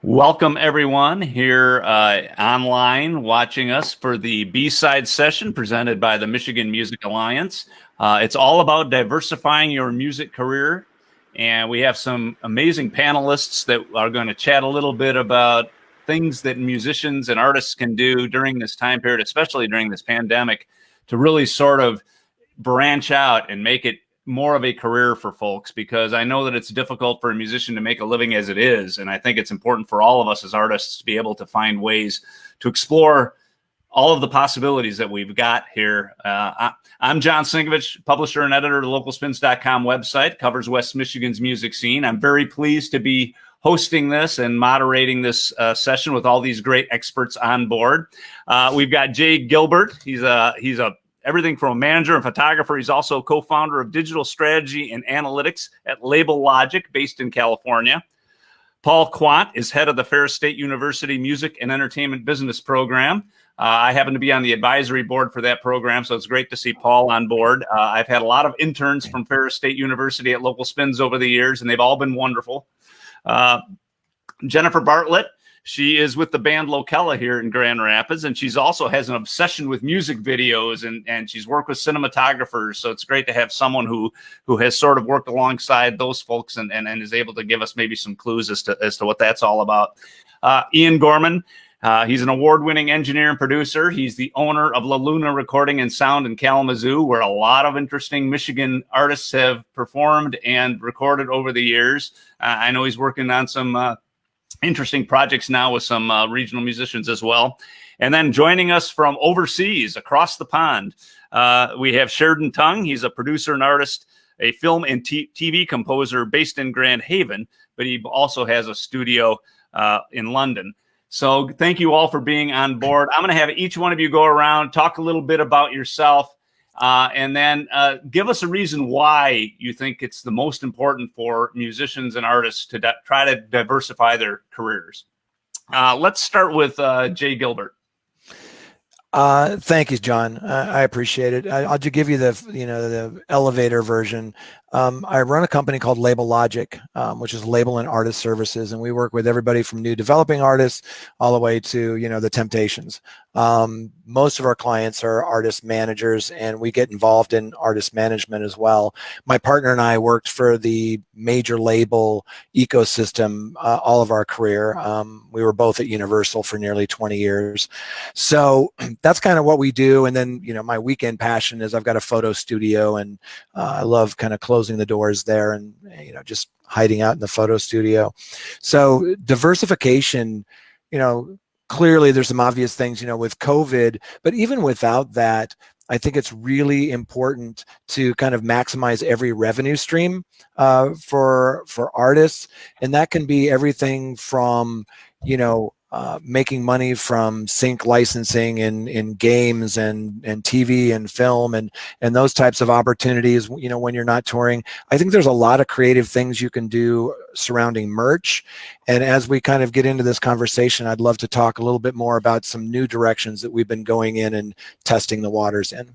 Welcome everyone here online watching us for the B-side session presented by the Michigan Music Alliance. It's all about diversifying your music career, and we have some amazing panelists that are going to chat a little bit about things that musicians and artists can do during this time period, especially during this pandemic, to really sort of branch out and make it more of a career for folks, because I know that it's difficult for a musician to make a living as it is. And I think it's important for all of us as artists to be able to find ways to explore all of the possibilities that we've got here. I'm John Sinkovich, publisher and editor of the localspins.com website, covers West Michigan's music scene. I'm very pleased to be hosting this and moderating this session with all these great experts on board. We've got Jay Gilbert. He's a everything from a manager and photographer. He's also co-founder of digital strategy and analytics at Label Logic, based in California. Paul Quant is head of the Ferris State University Music and Entertainment Business Program. I happen to be on the advisory board for that program, so it's great to see Paul on board. I've had a lot of interns from Ferris State University at Local Spins over the years, and they've all been wonderful. Jennifer Bartlett. She is with the band Locella here in Grand Rapids, and she's also has an obsession with music videos, and she's worked with cinematographers. So it's great to have someone who has sort of worked alongside those folks and is able to give us maybe some clues as to what that's all about. Ian Gorman, he's an award-winning engineer and producer. He's the owner of La Luna Recording and Sound in Kalamazoo, where a lot of interesting Michigan artists have performed and recorded over the years. I know he's working on some interesting projects now with some regional musicians as well. And then joining us from overseas, across the pond, we have Sheridan Tung. He's a producer and artist, a film and TV composer based in Grand Haven, but he also has a studio in London. So thank you all for being on board. I'm going to have each one of you go around, talk a little bit about yourself, and then give us a reason why you think it's the most important for musicians and artists to try to diversify their careers. Let's start with Jay Gilbert. Thank you, John. I appreciate it. I'll just give you the elevator version. I run a company called Label Logic, which is label and artist services, and we work with everybody from new developing artists all the way to the Temptations. Most of our clients are artist managers, and we get involved in artist management as well. My partner and I worked for the major label ecosystem all of our career. We were both at Universal for nearly 20 years. So that's kind of what we do. And then, my weekend passion is I've got a photo studio, and I love kind of closing the doors there and, just hiding out in the photo studio. So diversification, clearly there's some obvious things, with COVID, but even without that, I think it's really important to kind of maximize every revenue stream for artists. And that can be everything from, making money from sync licensing in games and TV and film and those types of opportunities, when you're not touring. I think there's a lot of creative things you can do surrounding merch. And as we kind of get into this conversation, I'd love to talk a little bit more about some new directions that we've been going in and testing the waters in.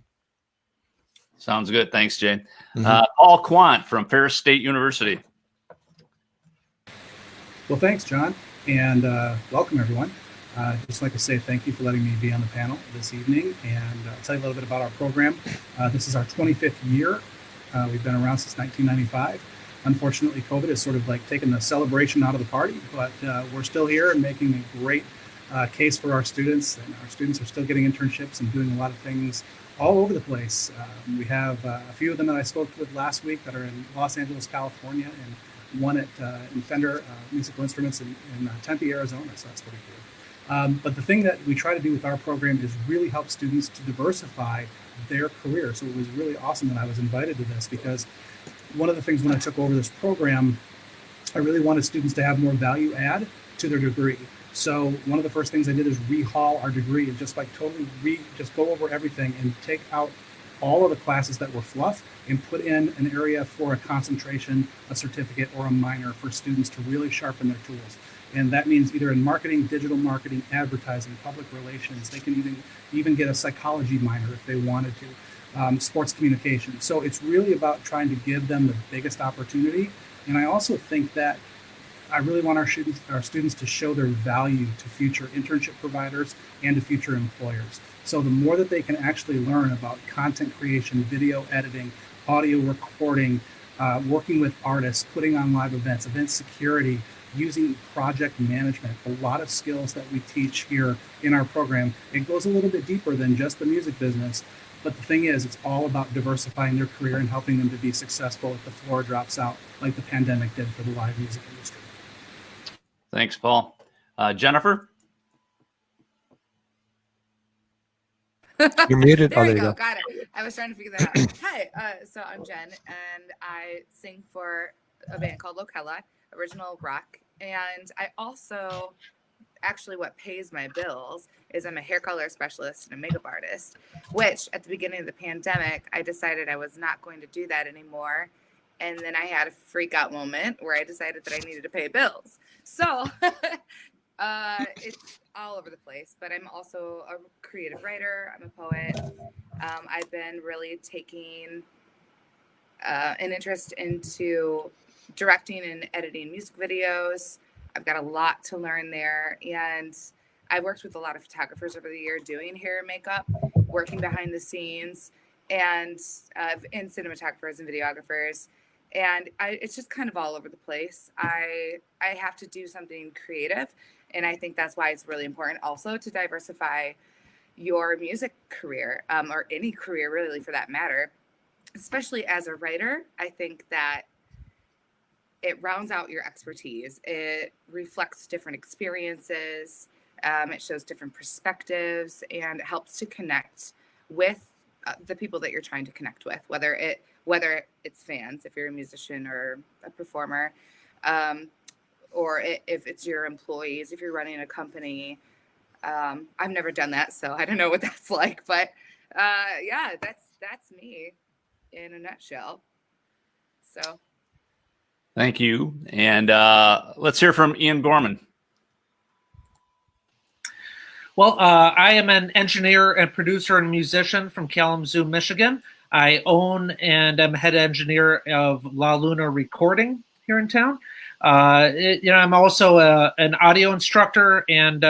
Sounds good. Thanks, Jay. Paul Quant from Ferris State University. Well, thanks, John. And welcome, everyone. Just like to say thank you for letting me be on the panel this evening and tell you a little bit about our program. This is our 25th year. We've been around since 1995. Unfortunately, COVID has sort of like taken the celebration out of the party, but we're still here and making a great case for our students. And our students are still getting internships and doing a lot of things all over the place. We have a few of them that I spoke with last week that are in Los Angeles, California, and one at Fender Musical Instruments in Tempe, Arizona, so that's pretty cool. But the thing that we try to do with our program is really help students to diversify their career. So it was really awesome that I was invited to this, because one of the things when I took over this program, I really wanted students to have more value add to their degree. So one of the first things I did is rehaul our degree and just like totally just go over everything and take out all of the classes that were fluff and put in an area for a concentration, a certificate, or a minor for students to really sharpen their tools. And that means either in marketing, digital marketing, advertising, public relations. They can even get a psychology minor if they wanted to, sports communication. So it's really about trying to give them the biggest opportunity. And I also think that I really want our students to show their value to future internship providers and to future employers. So the more that they can actually learn about content creation, video editing, audio recording, working with artists, putting on live events, event security, using project management, a lot of skills that we teach here in our program. It goes a little bit deeper than just the music business. But the thing is, it's all about diversifying their career and helping them to be successful if the floor drops out like the pandemic did for the live music industry. Thanks, Paul. Jennifer? You're muted. There Oh, we there you go. go. Got it. I was trying to figure that out. Hi. So I'm Jen, and I sing for a band called Locella, original rock. And I also, actually what pays my bills is I'm a hair color specialist and a makeup artist, which at the beginning of the pandemic, I decided I was not going to do that anymore. And then I had a freak out moment where I decided that I needed to pay bills. So it's all over the place, but I'm also a creative writer. I'm a poet. I've been really taking an interest into directing and editing music videos. I've got a lot to learn there. And I've worked with a lot of photographers over the year doing hair and makeup, working behind the scenes, and cinematographers and videographers. And it's just kind of all over the place. I have to do something creative. And I think that's why it's really important also to diversify your music career, or any career really for that matter, especially as a writer. I think that it rounds out your expertise. It reflects different experiences. It shows different perspectives, and it helps to connect with the people that you're trying to connect with, whether it's fans, if you're a musician or a performer, or if it's your employees, if you're running a company. I've never done that, so I don't know what that's like, but yeah, that's me in a nutshell. So. Thank you. And let's hear from Ian Gorman. Well, I am an engineer and producer and musician from Kalamazoo, Michigan. I own and am head engineer of La Luna Recording here in town. I'm also an audio instructor and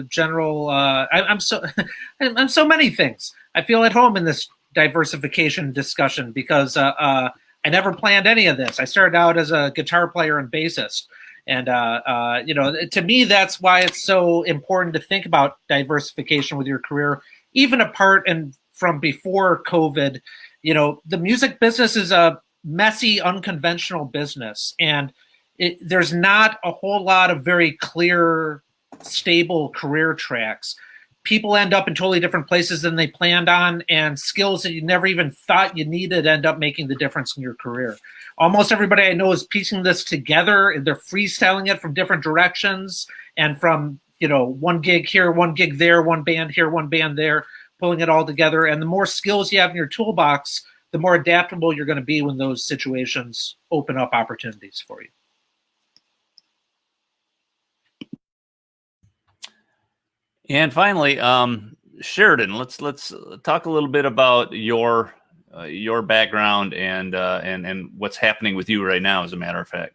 general. I'm so many things. I feel at home in this diversification discussion because I never planned any of this. I started out as a guitar player and bassist. And, to me, that's why it's so important to think about diversification with your career, even apart and from before COVID. The music business is a messy, unconventional business. And there's not a whole lot of very clear, stable career tracks. People end up in totally different places than they planned on, and skills that you never even thought you needed end up making the difference in your career. Almost everybody I know is piecing this together, and they're freestyling it from different directions, and from one gig here, one gig there, one band here, one band there, pulling it all together. And the more skills you have in your toolbox, the more adaptable you're going to be when those situations open up opportunities for you. And finally, Sheridan, let's talk a little bit about your background and what's happening with you right now, as a matter of fact.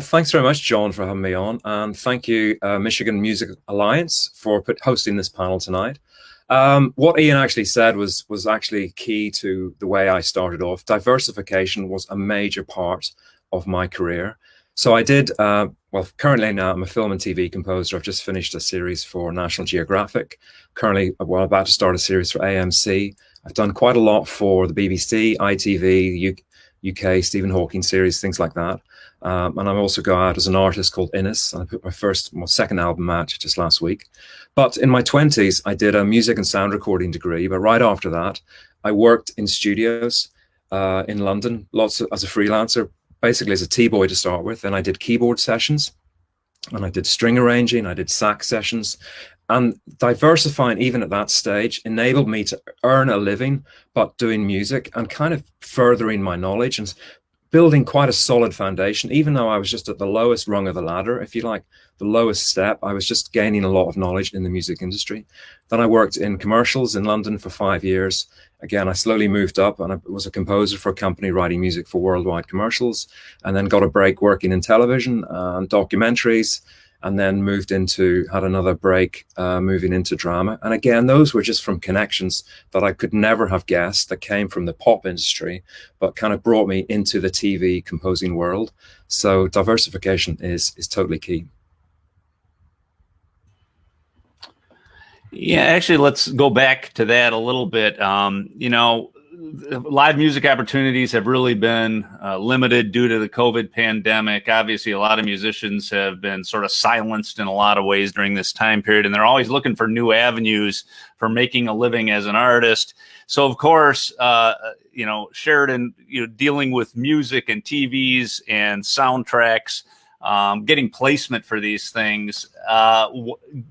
Thanks very much, John, for having me on, and thank you, Michigan Music Alliance, for hosting this panel tonight. What Ian actually said was actually key to the way I started off. Diversification was a major part of my career. So I did, currently now I'm a film and TV composer. I've just finished a series for National Geographic. Currently, about to start a series for AMC. I've done quite a lot for the BBC, ITV, UK, Stephen Hawking series, things like that. And I also go out as an artist called Innes. And I put my second album out just last week. But in my 20s, I did a music and sound recording degree. But right after that, I worked in studios in London, as a freelancer, basically as a T-boy to start with. And I did keyboard sessions, and I did string arranging, I did sax sessions. And diversifying, even at that stage, enabled me to earn a living, but doing music and kind of furthering my knowledge. And building quite a solid foundation, even though I was just at the lowest rung of the ladder, if you like, the lowest step. I was just gaining a lot of knowledge in the music industry. Then I worked in commercials in London for 5 years. Again, I slowly moved up, and I was a composer for a company writing music for worldwide commercials, and then got a break working in television and documentaries, and then had another break moving into drama. And again, those were just from connections that I could never have guessed that came from the pop industry, but kind of brought me into the TV composing world. So diversification is totally key. Yeah, actually, let's go back to that a little bit. Live music opportunities have really been limited due to the COVID pandemic. Obviously, a lot of musicians have been sort of silenced in a lot of ways during this time period, and they're always looking for new avenues for making a living as an artist. So, of course, Sheridan, dealing with music and TVs and soundtracks, getting placement for these things.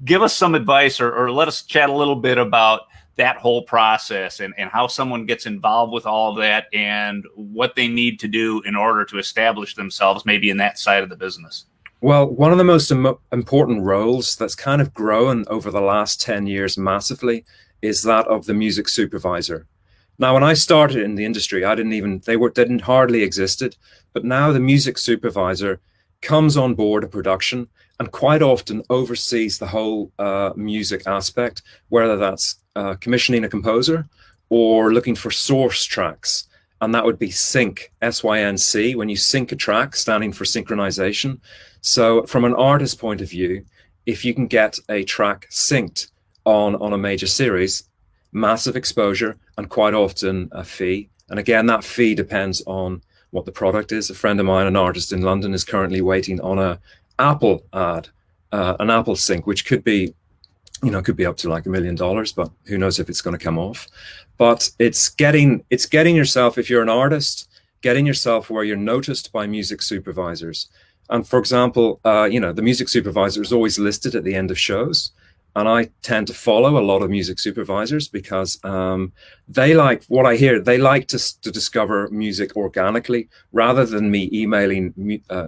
Give us some advice, or let us chat a little bit about that whole process and how someone gets involved with all of that and what they need to do in order to establish themselves maybe in that side of the business. Well, one of the most important roles that's kind of grown over the last 10 years massively is that of the music supervisor. Now, when I started in the industry, didn't hardly existed, but now the music supervisor comes on board a production and quite often oversees the whole music aspect, whether that's commissioning a composer or looking for source tracks. And that would be sync, S-Y-N-C, when you sync a track, standing for synchronization. So from an artist point of view, if you can get a track synced on a major series, massive exposure and quite often a fee. And again, that fee depends on what the product is. A friend of mine, an artist in London, is currently waiting on an Apple ad, an Apple sync, which could be up to like $1 million, but who knows if it's going to come off. But it's getting yourself, if you're an artist, getting yourself where you're noticed by music supervisors. And for example, the music supervisor is always listed at the end of shows. And I tend to follow a lot of music supervisors because they like what I hear. They like to discover music organically rather than me emailing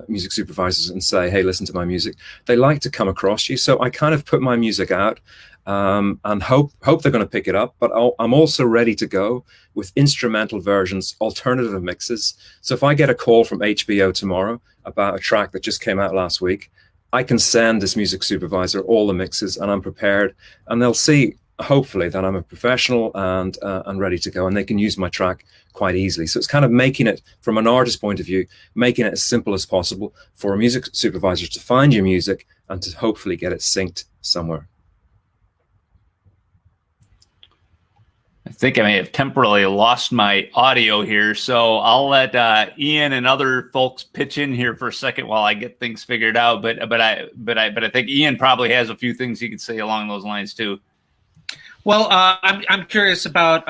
music supervisors and say, hey, listen to my music. They like to come across you. So I kind of put my music out and hope they're going to pick it up. But I'm also ready to go with instrumental versions, alternative mixes. So if I get a call from HBO tomorrow about a track that just came out last week, I can send this music supervisor all the mixes and I'm prepared, and they'll see, hopefully, that I'm a professional and ready to go, and they can use my track quite easily. So it's kind of making it, from an artist point of view, making it as simple as possible for a music supervisor to find your music and to hopefully get it synced somewhere. I think I may have temporarily lost my audio here, so I'll let Ian and other folks pitch in here for a second while I get things figured out. But I think Ian probably has a few things he could say along those lines too. Well, I'm curious about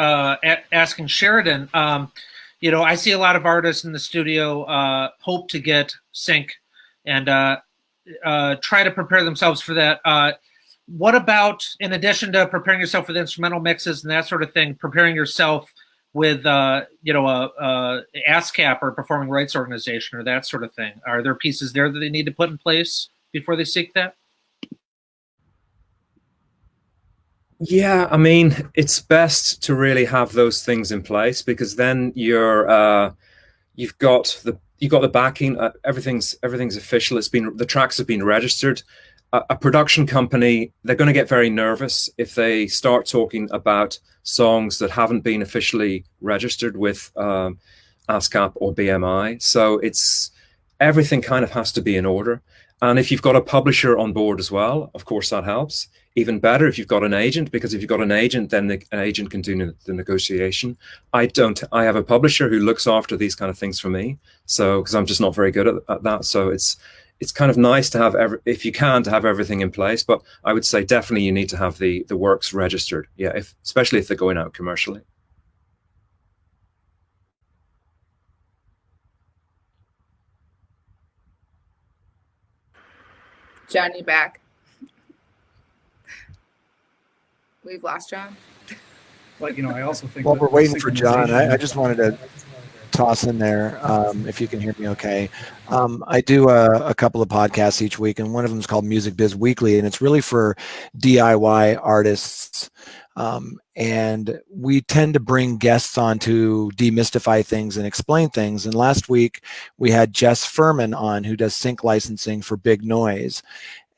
asking Sheridan. I see a lot of artists in the studio hope to get sync and try to prepare themselves for that. What about, in addition to preparing yourself with instrumental mixes and that sort of thing, preparing yourself with, a ASCAP or performing rights organization or that sort of thing? Are there pieces there that they need to put in place before they seek that? Yeah, I mean, it's best to really have those things in place because then you've got the backing. Everything's official. The tracks have been registered. A production company, they're going to get very nervous if they start talking about songs that haven't been officially registered with ASCAP or BMI. So everything kind of has to be in order. And if you've got a publisher on board as well, of course, that helps. Even better if you've got an agent, because if you've got an agent, then an agent can do the negotiation. I have a publisher who looks after these kind of things for me. So, because I'm just not very good at that. So it's kind of nice to have, if you can, to have everything in place. But I would say definitely you need to have the works registered. Yeah, especially if they're going out commercially. John, you back? We've lost John. But I also think. While we're waiting for John, I just wanted to toss in there, if you can hear me okay. I do a couple of podcasts each week, and one of them is called Biz Weekly, and it's really for DIY artists. And we tend to bring guests on to demystify things and explain things. And last week we had Jess Furman on, who does sync licensing for Big Noise.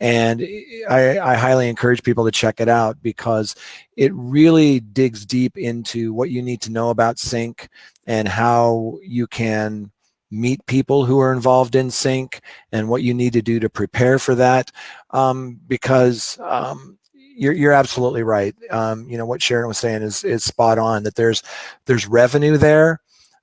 And I highly encourage people to check it out, because it really digs deep into what you need to know about sync and how you can meet people who are involved in sync and what you need to do to prepare for that. Because you're absolutely right. What Sharon was saying is spot on, that there's revenue there,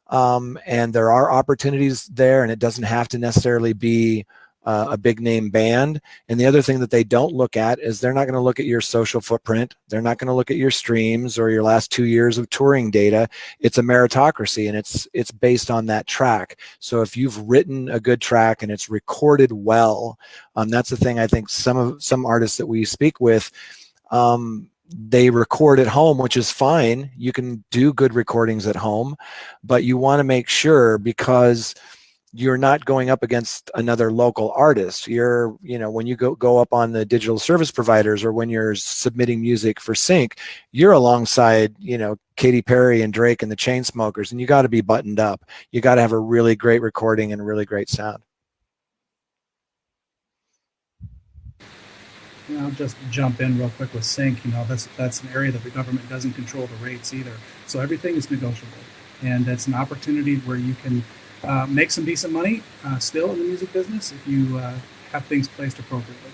and there are opportunities there, and it doesn't have to necessarily be a big name band. And the other thing that they don't look at is they're not going to look at your social footprint. They're not going to look at your streams or your last 2 years of touring data. It's a meritocracy, and it's based on that track. So if you've written a good track and it's recorded well, that's the thing. I think some artists that we speak with, they record at home, which is fine. You can do good recordings at home, but you want to make sure, because you're not going up against another local artist. When you go up on the digital service providers, or when you're submitting music for sync, you're alongside, Katy Perry and Drake and the Chainsmokers, and you got to be buttoned up. You got to have a really great recording and a really great sound. I'll just jump in real quick with sync. That's an area that the government doesn't control the rates either. So everything is negotiable, and it's an opportunity where you can make some decent money still in the music business if you have things placed appropriately.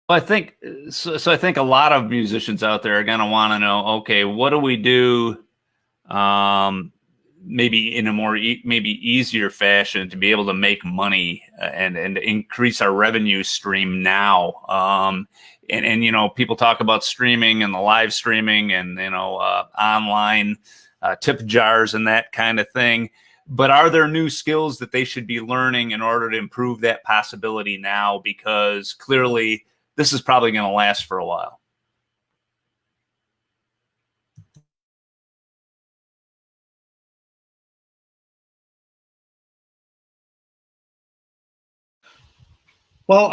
Well, I think so. I think a lot of musicians out there are going to want to know, okay, what do we do? Maybe in a more maybe easier fashion to be able to make money and increase our revenue stream now. And people talk about streaming and the live streaming and online tip jars and that kind of thing. But are there new skills that they should be learning in order to improve that possibility now? Because clearly this is probably going to last for a while. Well,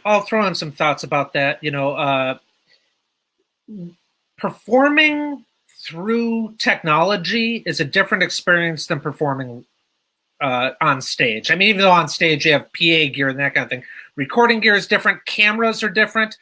I'll throw in some thoughts about that. Performing through technology is a different experience than performing on stage. I mean, even though on stage you have PA gear and that kind of thing, recording gear is different. Cameras are different.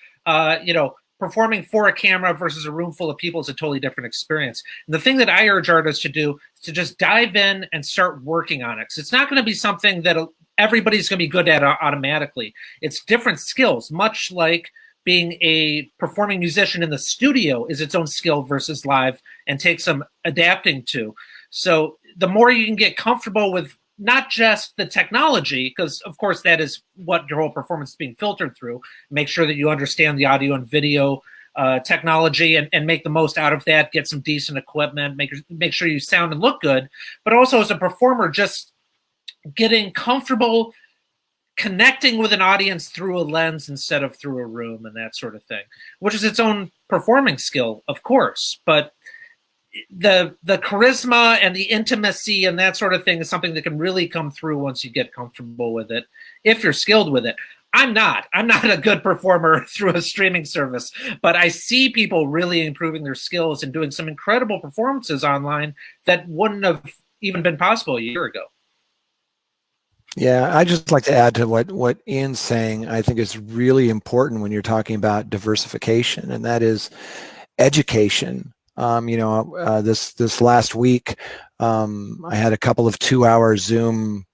Performing for a camera versus a room full of people is a totally different experience. And the thing that I urge artists to do is to just dive in and start working on it. 'Cause it's not going to be something that everybody's going to be good at automatically. It's different skills, much like being a performing musician in the studio is its own skill versus live, and takes some adapting to. So the more you can get comfortable with not just the technology, because of course that is what your whole performance is being filtered through, make sure that you understand the audio and video technology and make the most out of that, get some decent equipment, make sure you sound and look good, but also as a performer, just getting comfortable connecting with an audience through a lens instead of through a room and that sort of thing, which is its own performing skill, of course. But the charisma and the intimacy and that sort of thing is something that can really come through once you get comfortable with it, if you're skilled with it. I'm not a good performer through a streaming service, but I see people really improving their skills and doing some incredible performances online that wouldn't have even been possible a year ago. Yeah, I just like to add to what Ian's saying. I think is really important when you're talking about diversification, and that is education. This last week, I had a couple of 2-hour Zoom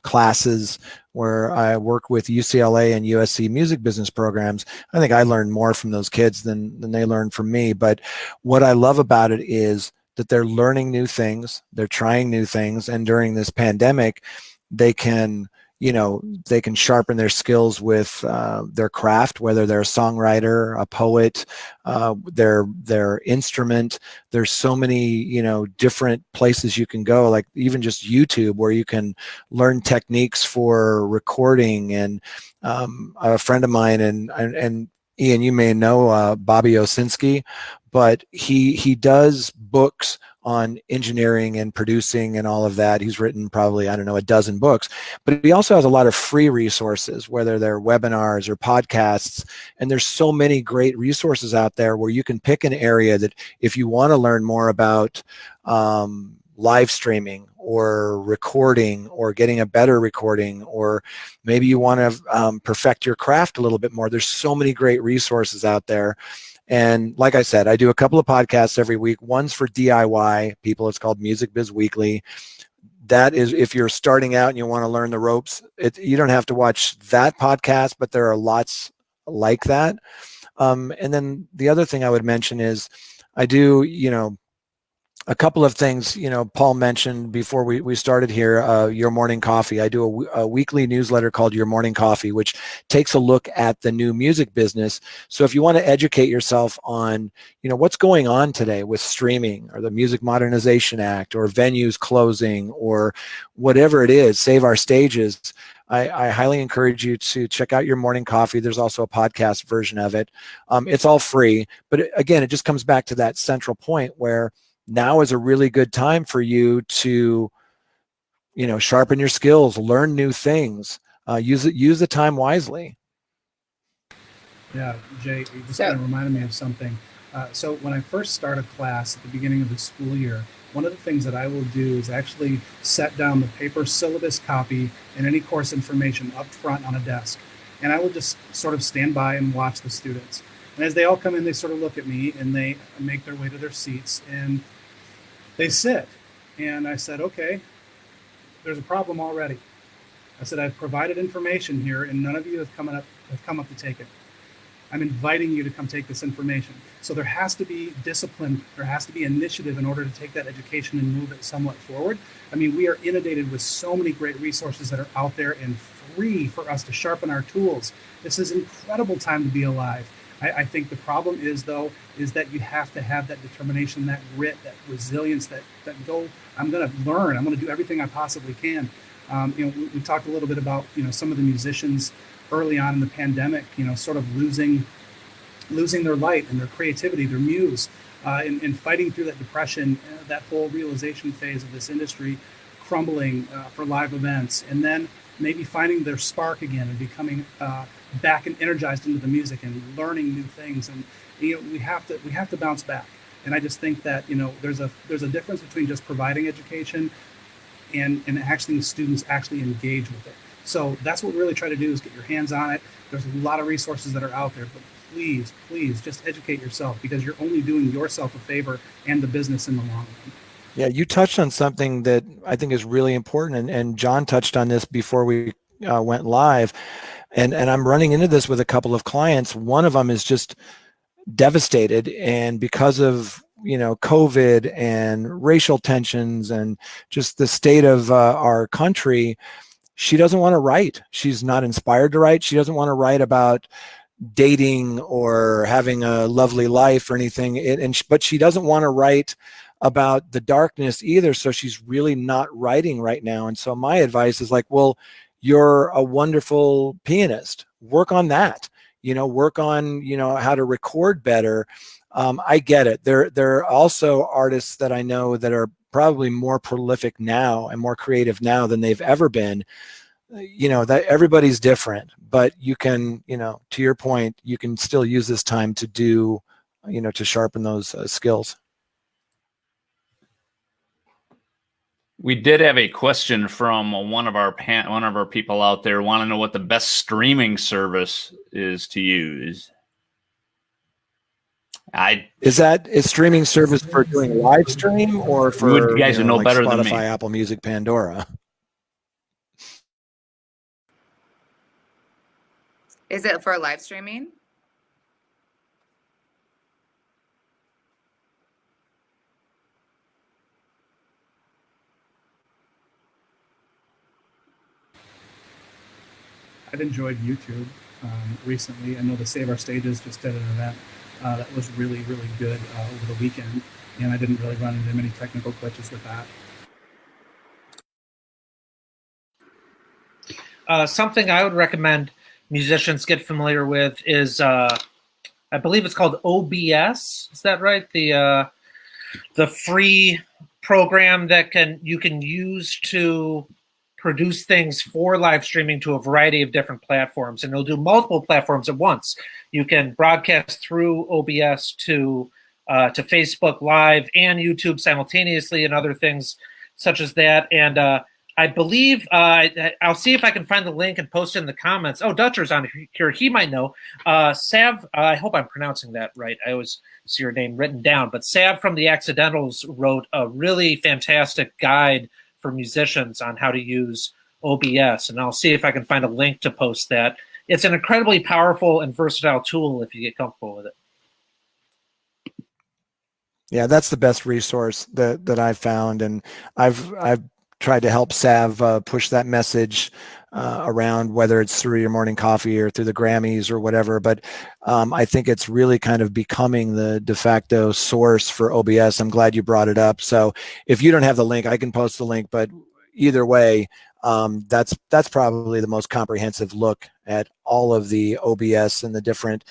classes where I work with UCLA and USC music business programs. I think I learned more from those kids than they learned from me. But what I love about it is that they're learning new things, they're trying new things, and during this pandemic, they can sharpen their skills with their craft, whether they're a songwriter, a poet, their instrument. There's so many, different places you can go, like even just YouTube, where you can learn techniques for recording. And a friend of mine, and Ian, you may know Bobby Osinski, but he does books on engineering and producing and all of that. He's written probably, I don't know, a dozen books, but he also has a lot of free resources, whether they're webinars or podcasts. And there's so many great resources out there where you can pick an area that if you want to learn more about live streaming or recording or getting a better recording, or maybe you want to perfect your craft a little bit more. There's so many great resources out there. And like I said, I do a couple of podcasts every week. One's for DIY people. It's called Biz Weekly. That is, if you're starting out and you want to learn the ropes, you don't have to watch that podcast, but there are lots like that. And then the other thing I would mention is I do, a couple of things, Paul mentioned before we started here, Your Morning Coffee. I do a weekly newsletter called Your Morning Coffee, which takes a look at the new music business. So if you want to educate yourself on, what's going on today with streaming or the Music Modernization Act or venues closing or whatever it is, Save Our Stages, I highly encourage you to check out Your Morning Coffee. There's also a podcast version of it. It's all free. But again, it just comes back to that central point where now is a really good time for you to, sharpen your skills, learn new things, use the time wisely. Yeah, Jay, you just kind of reminded me of something. So when I first start a class at the beginning of the school year, one of the things that I will do is actually set down the paper syllabus copy and any course information up front on a desk. And I will just sort of stand by and watch the students. And as they all come in, they sort of look at me and they make their way to their seats and they sit. And I said, okay, there's a problem already. I said, I've provided information here and none of you have come up to take it. I'm inviting you to come take this information. So there has to be discipline, there has to be initiative in order to take that education and move it somewhat forward. I mean, we are inundated with so many great resources that are out there and free for us to sharpen our tools. This is an incredible time to be alive. I think the problem is that you have to have that determination, that grit, that resilience, that I'm going to learn, I'm going to do everything I possibly can. We talked a little bit about, some of the musicians early on in the pandemic, sort of losing their light and their creativity, their muse, and fighting through that depression, that whole realization phase of this industry crumbling for live events, and then maybe finding their spark again and becoming back and energized into the music and learning new things. And we have to bounce back. And I just think that there's a difference between just providing education and actually students actually engage with it. So that's what we really try to do, is get your hands on it. There's a lot of resources that are out there, but please just educate yourself, because you're only doing yourself a favor and the business in the long run. Yeah, you touched on something that I think is really important, and John touched on this before we went live, and I'm running into this with a couple of clients. One of them is just devastated, and because of COVID and racial tensions and just the state of our country, she doesn't want to write. She's not inspired to write. She doesn't want to write about dating or having a lovely life or anything, but she doesn't want to write about the darkness either. So she's really not writing right now. And so my advice is like, well, you're a wonderful pianist. Work on that. Work on, how to record better. I get it. There are also artists that I know that are probably more prolific now and more creative now than they've ever been. That everybody's different, but you can, to your point, you can still use this time to do, to sharpen those skills. We did have a question from one of our people out there, want to know what the best streaming service is to use. Is streaming service for doing live stream or for you guys know like better Spotify, than me? Apple Music, Pandora? Is it for live streaming? I've enjoyed YouTube recently. I know the Save Our Stages just did an event that was really, really good over the weekend, and I didn't really run into many technical glitches with that. Something I would recommend musicians get familiar with is I believe it's called OBS. Is that right? The free program that you can use to produce things for live streaming to a variety of different platforms, and it'll do multiple platforms at once. You can broadcast through OBS to Facebook Live and YouTube simultaneously, and other things such as that. And I believe I'll see if I can find the link and post it in the comments. Oh, Dutcher's on here; he might know. Sav, I hope I'm pronouncing that right. I always see your name written down, but Sav from the Accidentals wrote a really fantastic guide for musicians on how to use OBS, and I'll see if I can find a link to post that. It's an incredibly powerful and versatile tool if you get comfortable with it. Yeah, that's the best resource that I've found, and I've tried to help Sav push that message around, whether it's through your morning coffee or through the Grammys or whatever. But I think it's really kind of becoming the de facto source for OBS. I'm glad you brought it up. So if you don't have the link, I can post the link. But either way, that's probably the most comprehensive look at all of the OBS and the different,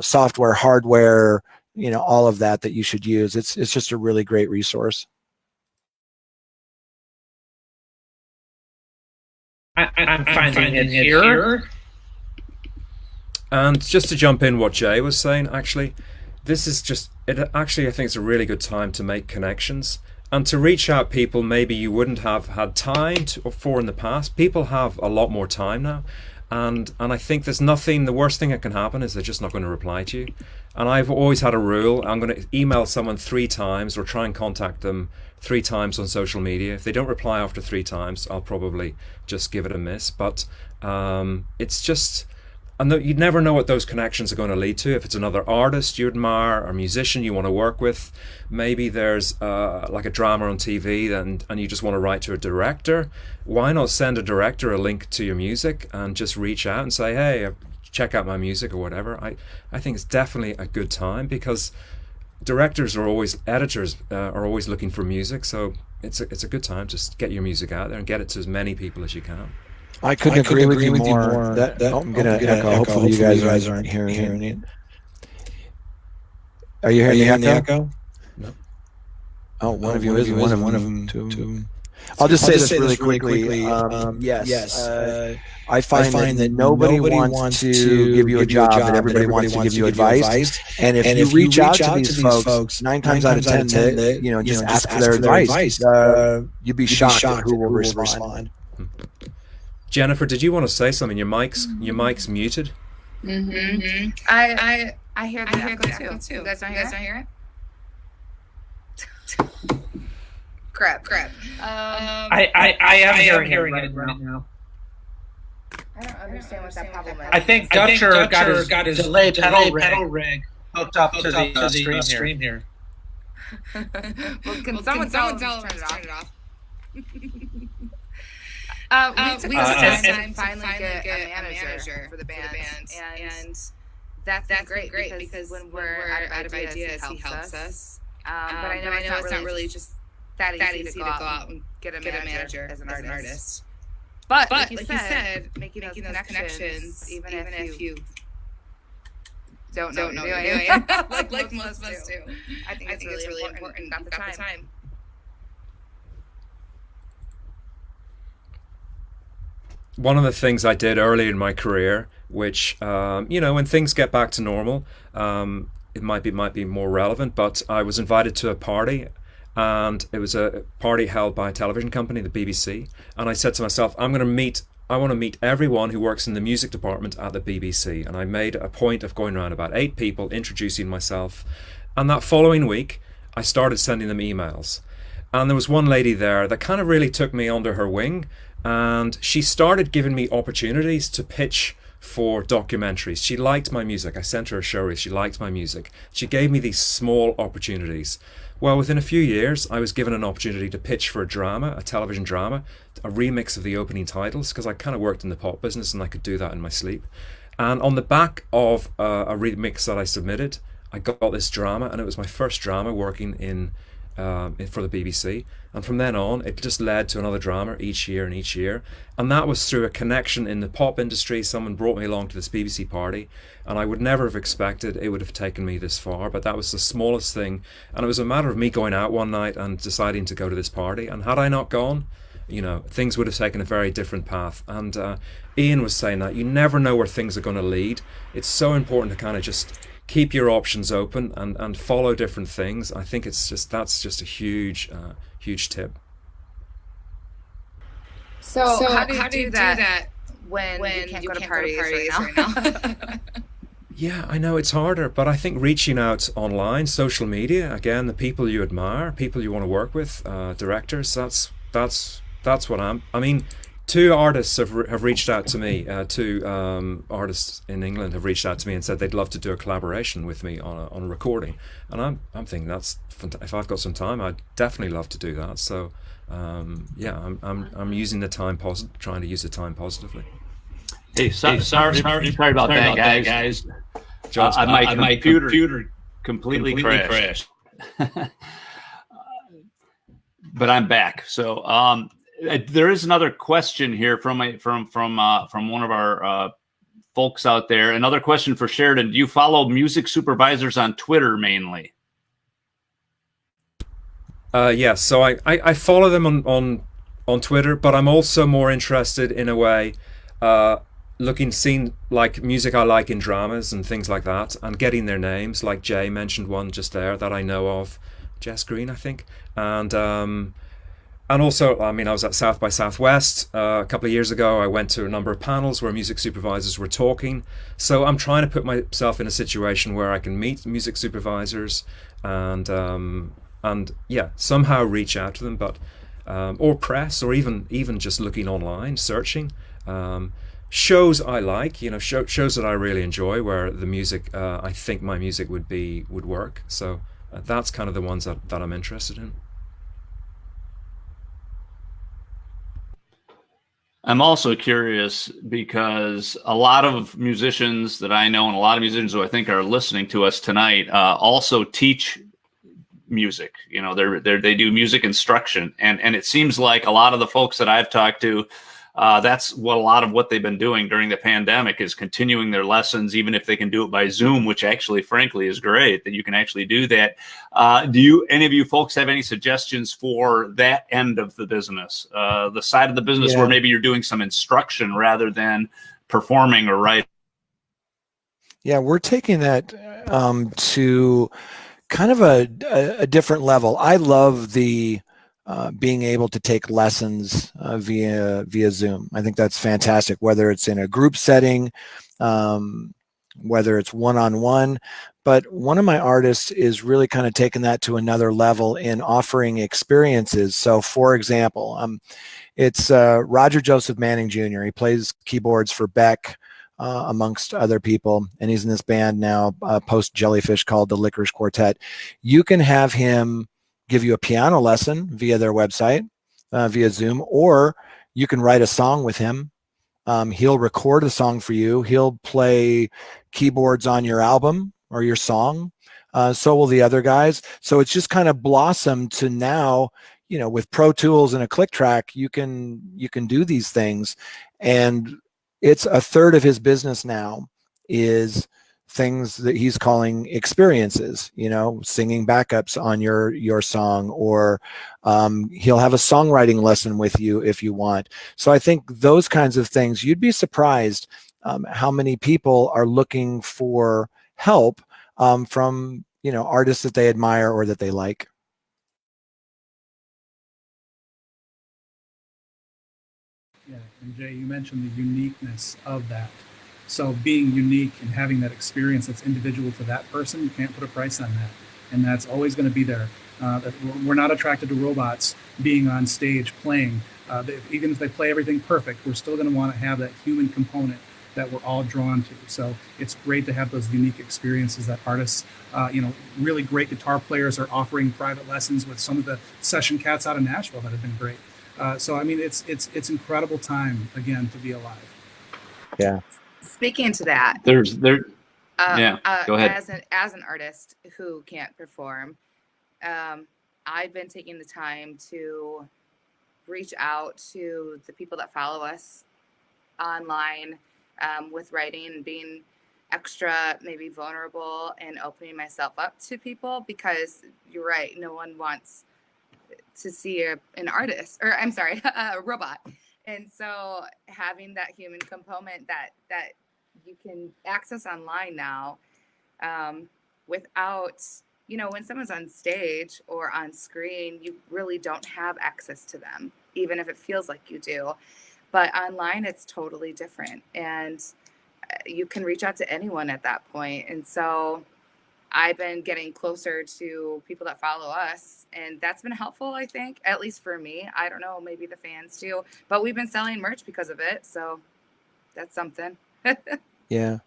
software, hardware, all of that you should use. It's just a really great resource. I'm finding it here. And just to jump in what Jay was saying, actually, this is just, I think it's a really good time to make connections and to reach out people maybe you wouldn't have had time for in the past. People have a lot more time now. And I think the worst thing that can happen is they're just not going to reply to you. And I've always had a rule: I'm going to email someone 3 times or try and contact them 3 times on social media. If they don't reply after 3 times, I'll probably just give it a miss. But it's just, and you never know what those connections are going to lead to. If it's another artist you admire or musician you want to work with, maybe there's like a drama on TV and you just want to write to a director. Why not send a director a link to your music and just reach out and say, hey, check out my music or whatever. I think it's definitely a good time, because editors are always looking for music. So it's a good time to get your music out there and get it to as many people as you can. I couldn't agree with you more. I'm going to echo. Hopefully you guys aren't hearing it. Are you hearing the echo? No. Oh, one of you is. One of them. Two. I'll just say this really quickly. Yes. I find that nobody wants to give you a job, and everybody wants to give you advice. And if you reach out to these folks, 9 times out of 10, just ask for their advice. You'd be shocked at who will respond. Jennifer, did you want to say something? Your mic's muted. Mm-hmm. I hear the echo too. You guys don't hear it? Crap. I am hearing it right now. I don't understand what that problem is. I think Dutcher got his delay pedal rig hooked up to the stream here. Well, can someone tell him to turn it off? We took this time finally get a manager for the band, and that's great because when we're out of ideas, he helps us. But I know it's not really just that easy to go out and get a manager as an artist. But like you said, making those connections, even if you don't know what you're doing, like most of us do. I think it's really important at the time. One of the things I did early in my career, which when things get back to normal, it might be more relevant. But I was invited to a party, and it was a party held by a television company, the BBC. And I said to myself, I want to meet everyone who works in the music department at the BBC. And I made a point of going around about 8 people, introducing myself. And that following week, I started sending them emails. And there was one lady there that kind of really took me under her wing. And she started giving me opportunities to pitch for documentaries. She liked my music. I sent her a show reel. She liked my music. She gave me these small opportunities. Well, within a few years, I was given an opportunity to pitch for a television drama, a remix of the opening titles, because I kind of worked in the pop business and I could do that in my sleep. And on the back of a remix that I submitted, I got this drama, and it was my first drama working in for the BBC. And from then on, it just led to another drama each year and each year. And that was through a connection in the pop industry. Someone brought me along to this BBC party, and I would never have expected it would have taken me this far, but that was the smallest thing. And it was a matter of me going out one night and deciding to go to this party. And had I not gone, you know, things would have taken a very different path. And Ian was saying that you never know where things are going to lead. It's so important to kind of just keep your options open and follow different things. I think that's just a huge tip. So how do you do that when you can't go to parties right now? Yeah, I know it's harder, but I think reaching out online, social media, again, the people you admire, people you want to work with, directors, that's what I mean, two artists have reached out to me, two artists in England have reached out to me and said they'd love to do a collaboration with me on a recording. And I'm thinking if I've got some time, I'd definitely love to do that. So yeah, I'm using the time trying to use the time positively. Hey, sorry about that, guys. My computer completely crashed. But I'm back. So there is another question here from one of our folks out there. Another question for Sheridan. Do you follow music supervisors on Twitter mainly? Yes. So I follow them on Twitter, but I'm also more interested in a way seeing like music I like in dramas and things like that, and getting their names. Like Jay mentioned one just there that I know of, Jess Green, I think, and also, I mean, I was at South by Southwest a couple of years ago. I went to a number of panels where music supervisors were talking. So I'm trying to put myself in a situation where I can meet music supervisors and yeah, somehow reach out to them, but or press, or even just looking online, searching. Shows I like, you know, shows that I really enjoy, where the music, I think my music would work. So that's kind of the ones that I'm interested in. I'm also curious because a lot of musicians that I know and a lot of musicians who I think are listening to us tonight also teach music. You know, they do music instruction, and it seems like a lot of the folks that I've talked to, that's what a lot of what they've been doing during the pandemic is continuing their lessons, even if they can do it by Zoom, which actually, frankly, is great that you can actually do that. Do any of you folks have any suggestions for that end of the business, the side of the business where maybe you're doing some instruction rather than performing or writing? Yeah, we're taking that to kind of a different level. I love the being able to take lessons via Zoom. I think that's fantastic, whether it's in a group setting, whether it's one-on-one. But one of my artists is really kind of taking that to another level in offering experiences. So for example, it's Roger Joseph Manning Jr. He plays keyboards for Beck, amongst other people, and he's in this band now, post Jellyfish, called the Licorice Quartet. You can have him give you a piano lesson via their website, via Zoom, or you can write a song with him. He'll record a song for you. He'll play keyboards on your album or your song. So will the other guys. So it's just kind of blossomed to now, you know, with Pro Tools and a click track, you can do these things. And it's a third of his business now is things that he's calling experiences, you know, singing backups on your song, or he'll have a songwriting lesson with you if you want. So I think those kinds of things, you'd be surprised how many people are looking for help from, you know, artists that they admire or that they like. Yeah, and Jay, you mentioned the uniqueness of that. So being unique and having that experience that's individual to that person, you can't put a price on that. And that's always going to be there. We're not attracted to robots being on stage playing. Even if they play everything perfect, we're still going to want to have that human component that we're all drawn to. So it's great to have those unique experiences that artists, you know, really great guitar players are offering private lessons with some of the session cats out of Nashville that have been great. So, I mean, it's incredible time, again, to be alive. Yeah. Speaking to that, Go ahead. As an artist who can't perform, I've been taking the time to reach out to the people that follow us online with writing and being extra maybe vulnerable and opening myself up to people, because you're right, no one wants to see an artist, or I'm sorry, a robot. And so having that human component that you can access online now, without, you know, when someone's on stage or on screen, you really don't have access to them, even if it feels like you do. But online, it's totally different. And you can reach out to anyone at that point. And so I've been getting closer to people that follow us, and that's been helpful, I think, at least for me. I don't know, maybe the fans too, but we've been selling merch because of it. So that's something. Yeah.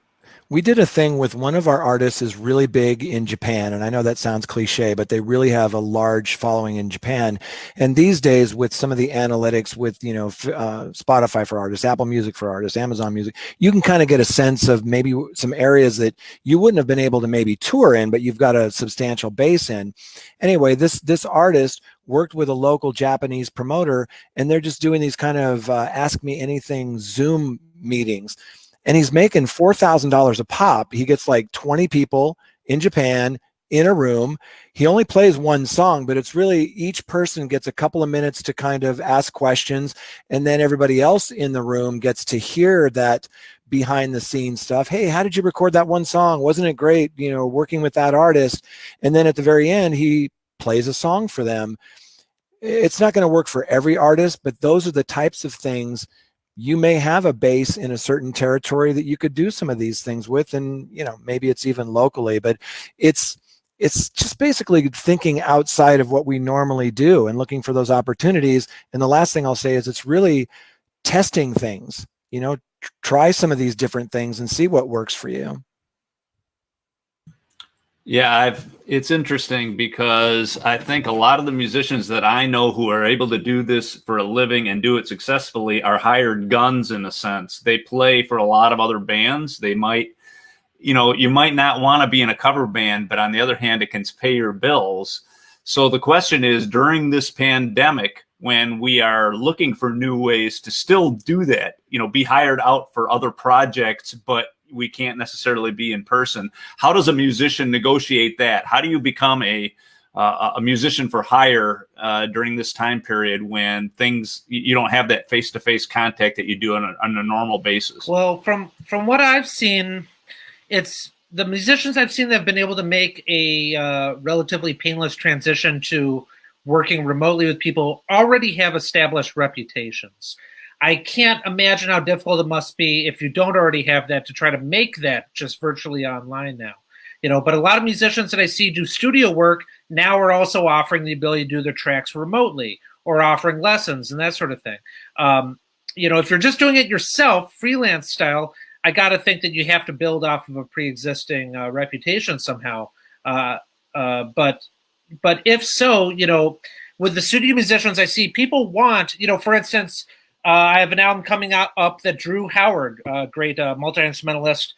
We did a thing with one of our artists is really big in Japan. And I know that sounds cliche, but they really have a large following in Japan. And these days with some of the analytics with, you know, Spotify for artists, Apple Music for artists, Amazon Music, you can kind of get a sense of maybe some areas that you wouldn't have been able to maybe tour in, but you've got a substantial base in. Anyway, this artist worked with a local Japanese promoter, and they're just doing these kind of Ask Me Anything Zoom meetings. And he's making $4,000 a pop. He gets like 20 people in Japan in a room. He only plays one song, but it's really each person gets a couple of minutes to kind of ask questions. And then everybody else in the room gets to hear that behind the scenes stuff. Hey, how did you record that one song? Wasn't it great, you know, working with that artist? And then at the very end, he plays a song for them. It's not going to work for every artist, but those are the types of things. You may have a base in a certain territory that you could do some of these things with, and you know, maybe it's even locally, but it's just basically thinking outside of what we normally do and looking for those opportunities. And the last thing I'll say is it's really testing things, you know, try some of these different things and see what works for you. Yeah, it's interesting because I think a lot of the musicians that I know who are able to do this for a living and do it successfully are hired guns in a sense. They play for a lot of other bands. They might, you know, you might not want to be in a cover band, but on the other hand, it can pay your bills. So the question is, during this pandemic, when we are looking for new ways to still do that, you know, be hired out for other projects, but we can't necessarily be in person. How does a musician negotiate that? How do you become a musician for hire during this time period when things, you don't have that face-to-face contact that you do on a normal basis? Well, from what I've seen, it's the musicians I've seen that have been able to make a relatively painless transition to working remotely with people already have established reputations. I can't imagine how difficult it must be if you don't already have that to try to make that just virtually online now. You know, but a lot of musicians that I see do studio work now are also offering the ability to do their tracks remotely or offering lessons and that sort of thing. You know, if you're just doing it yourself, freelance style, I got to think that you have to build off of a pre-existing reputation somehow. But if so, you know, with the studio musicians I see, people want, you know, for instance, I have an album coming up that Drew Howard, a great multi-instrumentalist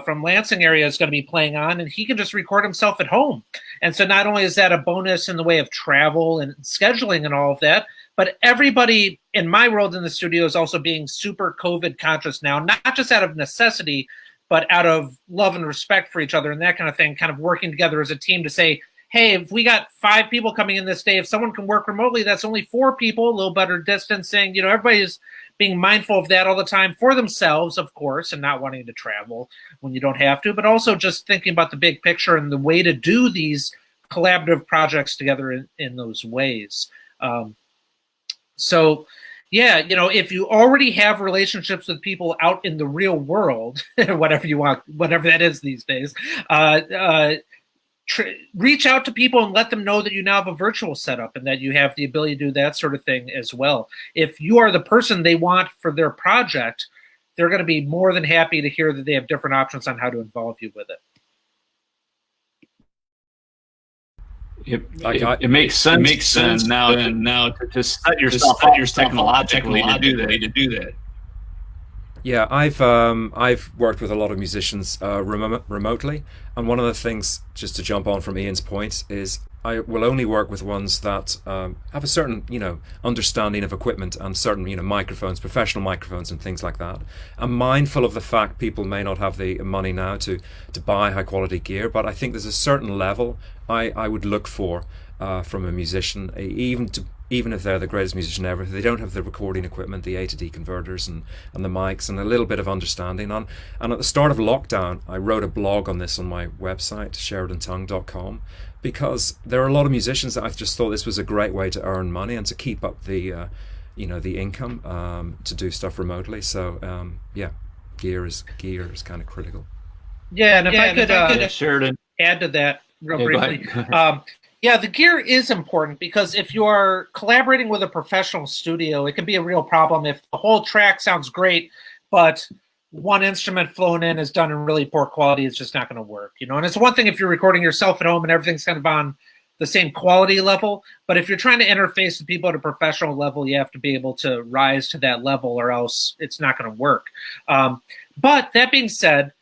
from Lansing area, is going to be playing on, and he can just record himself at home. And so not only is that a bonus in the way of travel and scheduling and all of that, but everybody in my world in the studio is also being super COVID conscious now, not just out of necessity, but out of love and respect for each other and that kind of thing, kind of working together as a team to say, hey, if we got 5 people coming in this day, if someone can work remotely, that's only 4 people, a little better distancing. You know, everybody's being mindful of that all the time for themselves, of course, and not wanting to travel when you don't have to, but also just thinking about the big picture and the way to do these collaborative projects together in those ways. So, yeah, you know, if you already have relationships with people out in the real world, whatever you want, whatever that is these days, reach out to people and let them know that you now have a virtual setup and that you have the ability to do that sort of thing as well. If you are the person they want for their project, they're going to be more than happy to hear that they have different options on how to involve you with it. It makes sense. It makes sense now to set yourself up technologically to do that. Yeah, I've worked with a lot of musicians remotely, and one of the things, just to jump on from Ian's point, is I will only work with ones that have a certain, understanding of equipment and certain, microphones, professional microphones and things like that. I'm mindful of the fact people may not have the money now to buy high quality gear, but I think there's a certain level I would look for from a musician, even if they're the greatest musician ever, if they don't have the recording equipment, the A to D converters and the mics and a little bit of understanding on. And at the start of lockdown, I wrote a blog on this on my website, sheridantongue.com, because there are a lot of musicians that I just thought this was a great way to earn money and to keep up the income to do stuff remotely. So gear is kind of critical. Yeah, and if I could Sheridan, add to that real go briefly. ahead. Yeah, the gear is important because if you are collaborating with a professional studio, it can be a real problem if the whole track sounds great, but one instrument flown in is done in really poor quality. It's just not going to work, And it's one thing if you're recording yourself at home and everything's kind of on the same quality level, but if you're trying to interface with people at a professional level, you have to be able to rise to that level, or else it's not going to work. But that being said,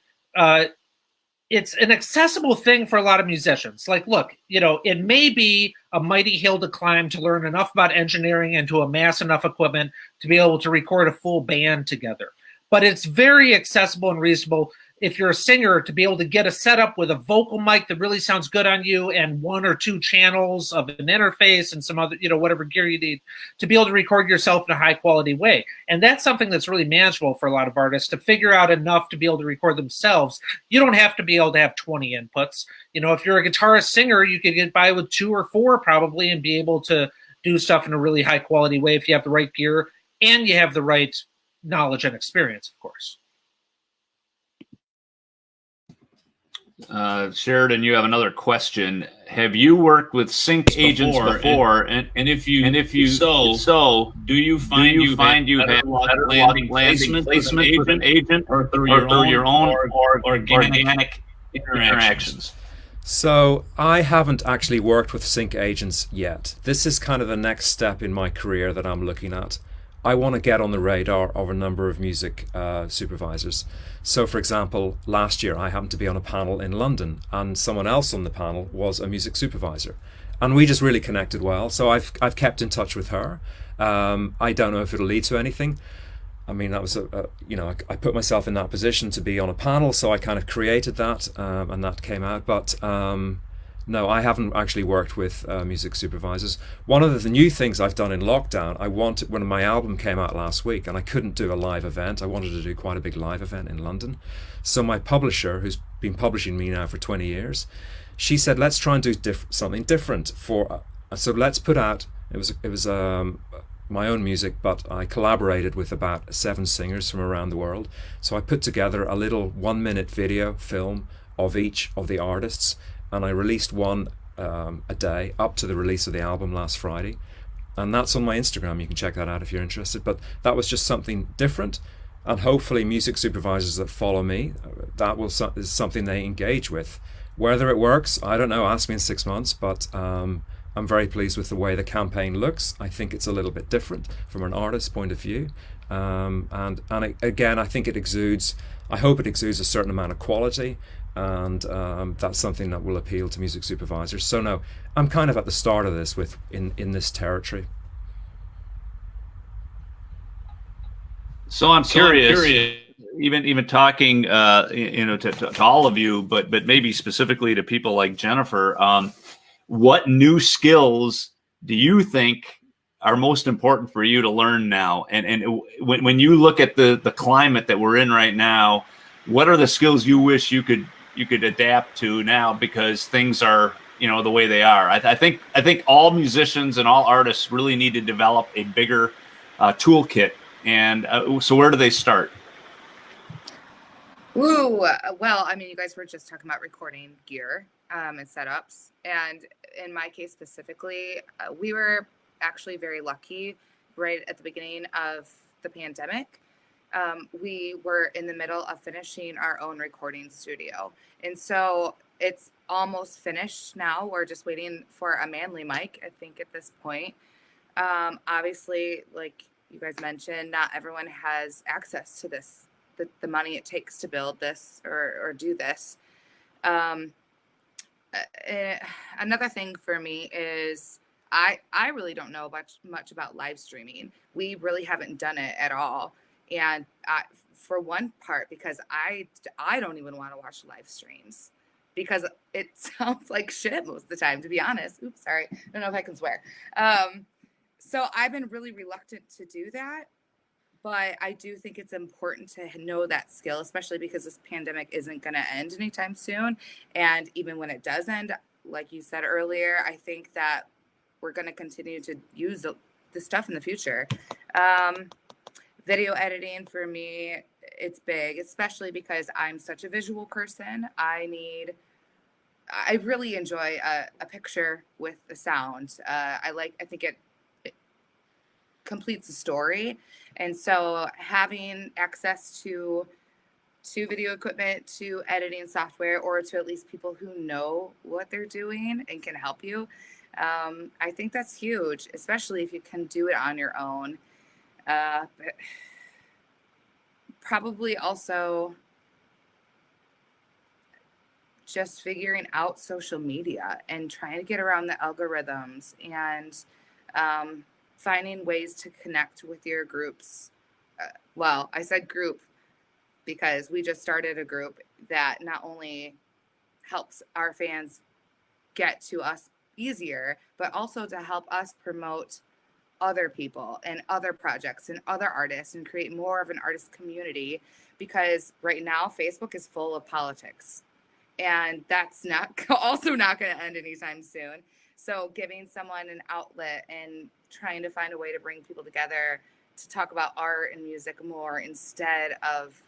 it's an accessible thing for a lot of musicians. Like, look, it may be a mighty hill to climb to learn enough about engineering and to amass enough equipment to be able to record a full band together. But it's very accessible and reasonable if you're a singer to be able to get a setup with a vocal mic that really sounds good on you and 1 or 2 channels of an interface and some other, whatever gear you need to be able to record yourself in a high quality way. And that's something that's really manageable for a lot of artists to figure out enough to be able to record themselves. You don't have to be able to have 20 inputs. If you're a guitarist singer, you could get by with 2 or 4 probably and be able to do stuff in a really high quality way if you have the right gear and you have the right knowledge and experience, of course. Sheridan, you have another question. Have you worked with sync agents before? And if you so, do you find you've had better landing placement with an agent or through your own organic interactions? So I haven't actually worked with sync agents yet. This is kind of the next step in my career that I'm looking at. I want to get on the radar of a number of music supervisors. So, for example, last year I happened to be on a panel in London, and someone else on the panel was a music supervisor, and we just really connected well. So I've kept in touch with her. I don't know if it'll lead to anything. I mean, that was I put myself in that position to be on a panel, so I kind of created that, and that came out. But no, I haven't actually worked with music supervisors. One of the new things I've done in lockdown, when my album came out last week and I couldn't do a live event, I wanted to do quite a big live event in London. So my publisher, who's been publishing me now for 20 years, she said, let's try and do something different. So let's put out, it was my own music, but I collaborated with about 7 singers from around the world. So I put together a little 1-minute video film of each of the artists, and I released one a day up to the release of the album last Friday. And that's on my Instagram. You can check that out if you're interested. But that was just something different. And hopefully music supervisors that follow me, is something they engage with. Whether it works, I don't know. Ask me in 6 months. But I'm very pleased with the way the campaign looks. I think it's a little bit different from an artist's point of view. Again, I think I hope it exudes a certain amount of quality. And that's something that will appeal to music supervisors. So no, I'm kind of at the start of this in this territory. So I'm curious, even talking to all of you, but maybe specifically to people like Jennifer, what new skills do you think are most important for you to learn now? And when you look at the climate that we're in right now, what are the skills you wish you could adapt to now because things are the way they are? I think all musicians and all artists really need to develop a bigger toolkit. And so where do they start? Ooh, well, I mean, you guys were just talking about recording gear and setups. And in my case specifically, we were actually very lucky right at the beginning of the pandemic. We were in the middle of finishing our own recording studio. And so it's almost finished now. We're just waiting for a manly mic, I think, at this point. Obviously, like you guys mentioned, not everyone has access to this the money it takes to build this or do this. Another thing for me is I really don't know much about live streaming. We really haven't done it at all. And for one part, because I don't even want to watch live streams because it sounds like shit most of the time, to be honest. Oops, sorry. I don't know if I can swear. So I've been really reluctant to do that. But I do think it's important to know that skill, especially because this pandemic isn't going to end anytime soon. And even when it does end, like you said earlier, I think that we're going to continue to use the stuff in the future. Video editing for me, it's big, especially because I'm such a visual person. I really enjoy a picture with the sound. I think it completes the story. And so having access to video equipment, to editing software, or to at least people who know what they're doing and can help you, I think that's huge, especially if you can do it on your own. But probably also just figuring out social media and trying to get around the algorithms and finding ways to connect with your groups. Well, I said group because we just started a group that not only helps our fans get to us easier, but also to help us promote other people and other projects and other artists and create more of an artist community, because right now Facebook is full of politics, and that's also not going to end anytime soon. So giving someone an outlet and trying to find a way to bring people together to talk about art and music more instead of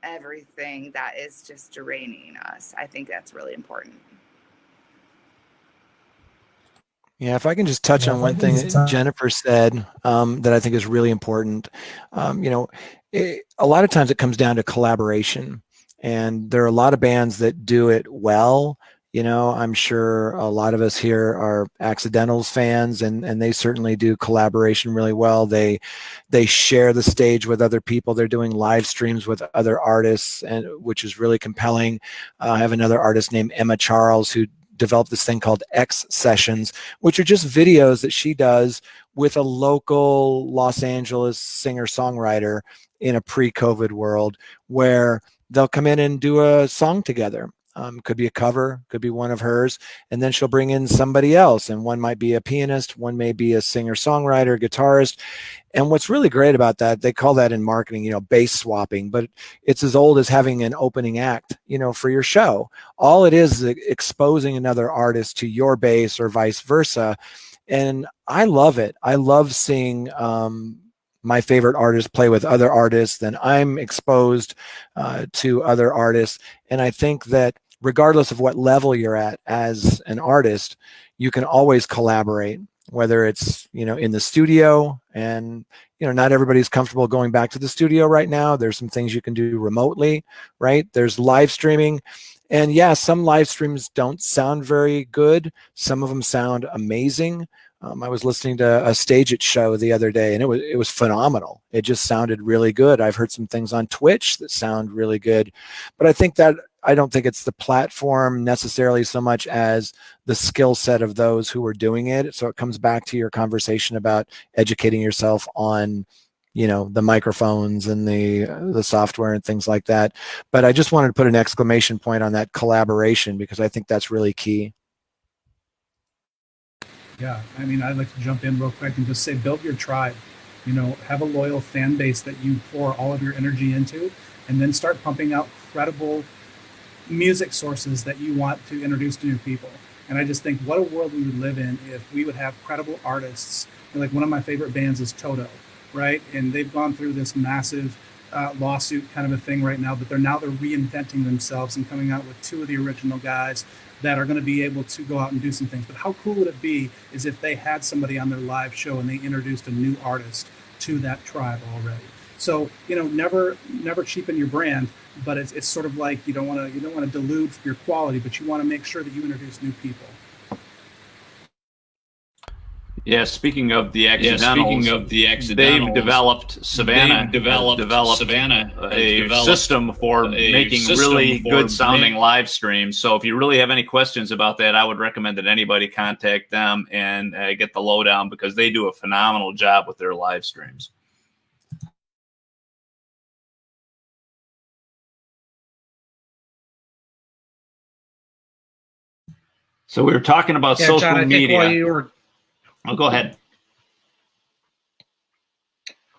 everything that is just draining us, I think that's really important. Yeah, if I can just touch on one thing that Jennifer said that I think is really important. A lot of times it comes down to collaboration, and there are a lot of bands that do it well. I'm sure a lot of us here are Accidentals fans, and they certainly do collaboration really well. They share the stage with other people. They're doing live streams with other artists, and which is really compelling. I have another artist named Emma Charles who developed this thing called X Sessions, which are just videos that she does with a local Los Angeles singer-songwriter in a pre-COVID world, where they'll come in and do a song together. Could be a cover, could be one of hers, and then she'll bring in somebody else, and one might be a pianist, one may be a singer-songwriter, guitarist. And what's really great about that, they call that in marketing, bass swapping, but it's as old as having an opening act, for your show. All it is exposing another artist to your bass or vice versa. And I love it. I love seeing my favorite artists play with other artists, then I'm exposed to other artists. And I think that regardless of what level you're at as an artist, you can always collaborate, whether it's, in the studio, and, not everybody's comfortable going back to the studio right now. There's some things you can do remotely, right? There's live streaming. And yeah, some live streams don't sound very good. Some of them sound amazing. I was listening to a Stage It show the other day, and it was phenomenal. It just sounded really good. I've heard some things on Twitch that sound really good, but I don't think it's the platform necessarily so much as the skill set of those who are doing it. So it comes back to your conversation about educating yourself on, the microphones and the software and things like that. But I just wanted to put an exclamation point on that collaboration, because I think that's really key. Yeah, I'd like to jump in real quick and just say, build your tribe. Have a loyal fan base that you pour all of your energy into, and then start pumping out credible music sources that you want to introduce to new people. And I just think, what a world we would live in if we would have credible artists. Like, one of my favorite bands is Toto, right? And they've gone through this massive lawsuit kind of a thing right now, but they're reinventing themselves and coming out with two of the original guys that are going to be able to go out and do some things. But how cool would it be is if they had somebody on their live show and they introduced a new artist to that tribe already. So, never cheapen your brand, but it's sort of like you don't want to dilute your quality, but you want to make sure that you introduce new people. Yeah, speaking of the accidentals, they've developed Savannah, a system for making really good sounding live streams. So if you really have any questions about that, I would recommend that anybody contact them and get the lowdown, because they do a phenomenal job with their live streams. So we were talking about social John, I media. think while you were... Oh, go ahead.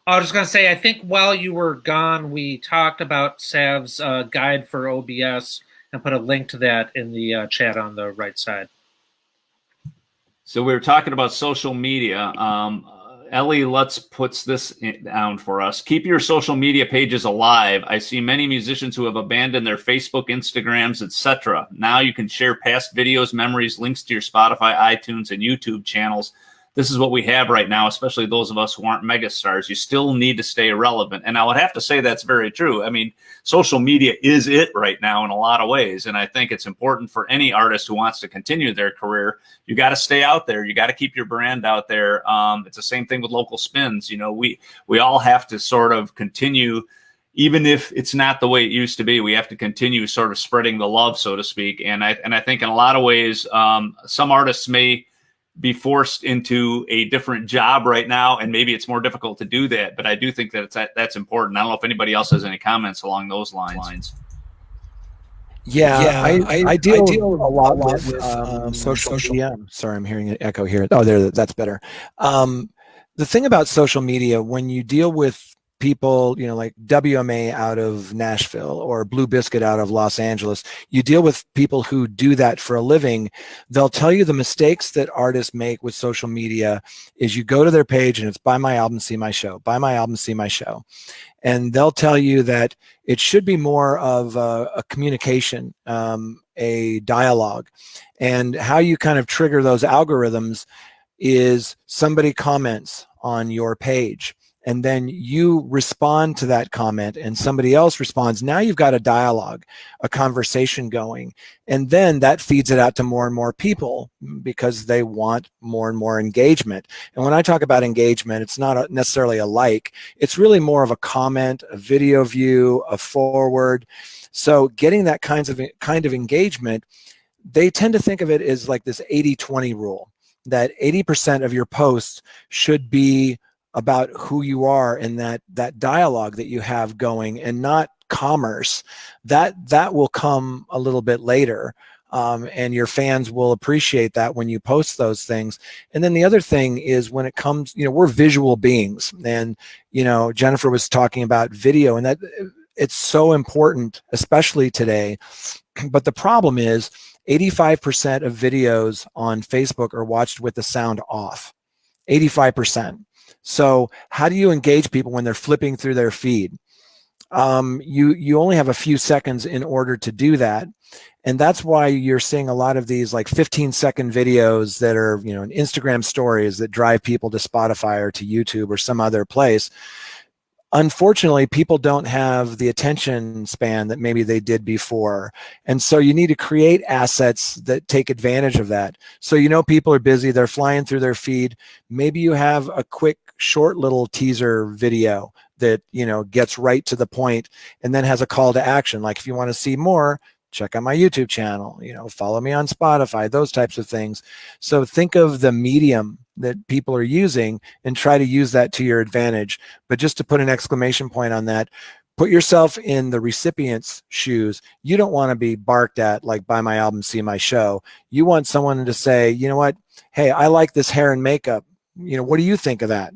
I was going to say, I think while you were gone, we talked about Sav's guide for OBS and put a link to that in the chat on the right side. So we were talking about social media. Ellie puts this down for us. Keep your social media pages alive. I see many musicians who have abandoned their Facebook, Instagrams, etc. Now you can share past videos, memories, links to your Spotify, iTunes, and YouTube channels. This is what we have right now, especially those of us who aren't megastars. You still need to stay relevant. And I would have to say that's very true. I mean, social media is it right now in a lot of ways. And I think it's important for any artist who wants to continue their career. You got to stay out there. You got to keep your brand out there. It's the same thing with local spins. You know, we all have to sort of continue, even if it's not the way it used to be, we have to continue sort of spreading the love, so to speak. And I think in a lot of ways, some artists may be forced into a different job right now, and maybe it's more difficult to do that. But I do think that that's important. I don't know if anybody else has any comments along those lines. Yeah, I deal a lot with social media. Sorry, I'm hearing an echo here. Oh, that's better. The thing about social media, when you deal with people, you know, like WMA out of Nashville or Blue Biscuit out of Los Angeles, you deal with people who do that for a living. They'll tell you the mistakes that artists make with social media is you go to their page and it's buy my album, see my show, buy my album, see my show. And they'll tell you that it should be more of a communication, a dialogue. And how you kind of trigger those algorithms is somebody comments on your page, and then you respond to that comment and somebody else responds. Now you've got a dialogue, a conversation going, and then that feeds it out to more and more people because they want more and more engagement. And when I talk about engagement, it's not necessarily a like, it's really more of a comment, a video view, a forward. So getting that kind of engagement, they tend to think of it as like this 80-20 rule, that 80% of your posts should be about who you are and that dialogue that you have going, and not commerce. That will come a little bit later, and your fans will appreciate that when you post those things. And then the other thing is, when it comes, you know, we're visual beings, and you know, Jennifer was talking about video, and that it's so important, especially today. But the problem is 85% of videos on Facebook are watched with the sound off. 85%. So how do you engage people when they're flipping through their feed? You only have a few seconds in order to do that. And that's why you're seeing a lot of these like 15-second videos that are, you know, in Instagram stories that drive people to Spotify or to YouTube or some other place. Unfortunately, people don't have the attention span that maybe they did before. And so you need to create assets that take advantage of that. So, you know, people are busy, they're flying through their feed. Maybe you have a quick, short little teaser video that, you know, gets right to the point and then has a call to action. Like, if you want to see more, check out my YouTube channel, you know, follow me on Spotify, those types of things. So think of the medium that people are using and try to use that to your advantage. But just to put an exclamation point on that, put yourself in the recipient's shoes. You don't want to be barked at like, buy my album, see my show. You want someone to say, you know what, hey, I like this hair and makeup. You know, what do you think of that?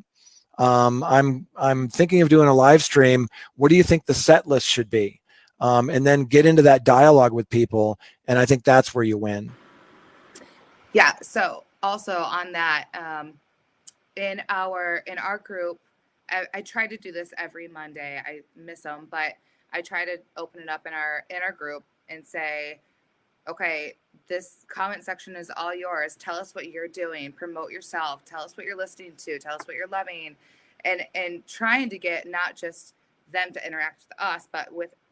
I'm thinking of doing a live stream. What do you think the set list should be? And then get into that dialogue with people. And I think that's where you win. Yeah. So also on that, in our group, I try to do this every Monday. I miss them, but I try to open it up in our group and say, okay, this comment section is all yours. Tell us what you're doing. Promote yourself. Tell us what you're listening to. Tell us what you're loving, and trying to get not just them to interact with us, but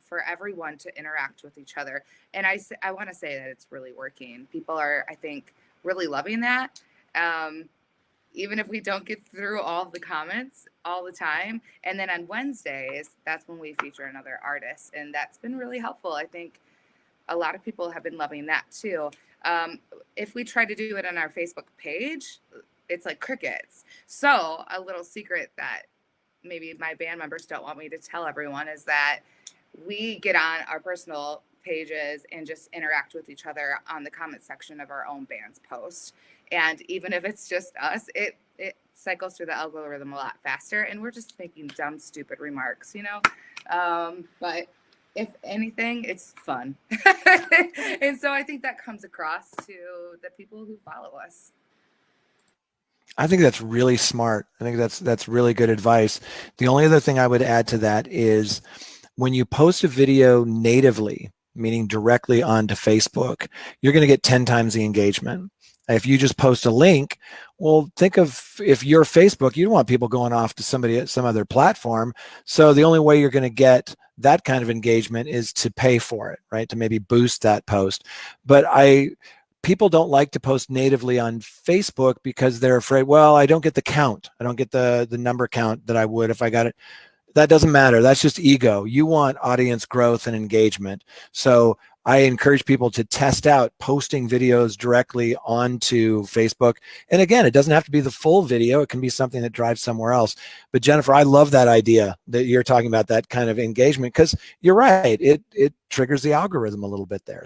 for everyone to interact with each other. And I want to say that it's really working. People are, I think, really loving that. even if we don't get through all the comments all the time. And then on Wednesdays, that's when we feature another artist. And that's been really helpful. I think a lot of people have been loving that too. If we try to do it on our Facebook page, it's like crickets. So a little secret that maybe my band members don't want me to tell everyone is that we get on our personal pages and just interact with each other on the comment section of our own band's post. And even if it's just us, it cycles through the algorithm a lot faster, and we're just making dumb, stupid remarks, you know? But if anything, it's fun. And so I think that comes across to the people who follow us. I think that's really smart. I think that's really good advice. The only other thing I would add to that is when you post a video natively, meaning directly onto Facebook, you're going to get 10 times the engagement. If you just post a link, well, think of if you're Facebook, you don't want people going off to somebody at some other platform. So the only way you're going to get that kind of engagement is to pay for it, right? To maybe boost that post. But people don't like to post natively on Facebook because they're afraid, well, I don't get the count. I don't get the number count that I would if I got it. That doesn't matter. That's just ego. You want audience growth and engagement. So I encourage people to test out posting videos directly onto Facebook. And again, it doesn't have to be the full video. It can be something that drives somewhere else. But Jennifer, I love that idea that you're talking about, that kind of engagement, because you're right. It triggers the algorithm a little bit there.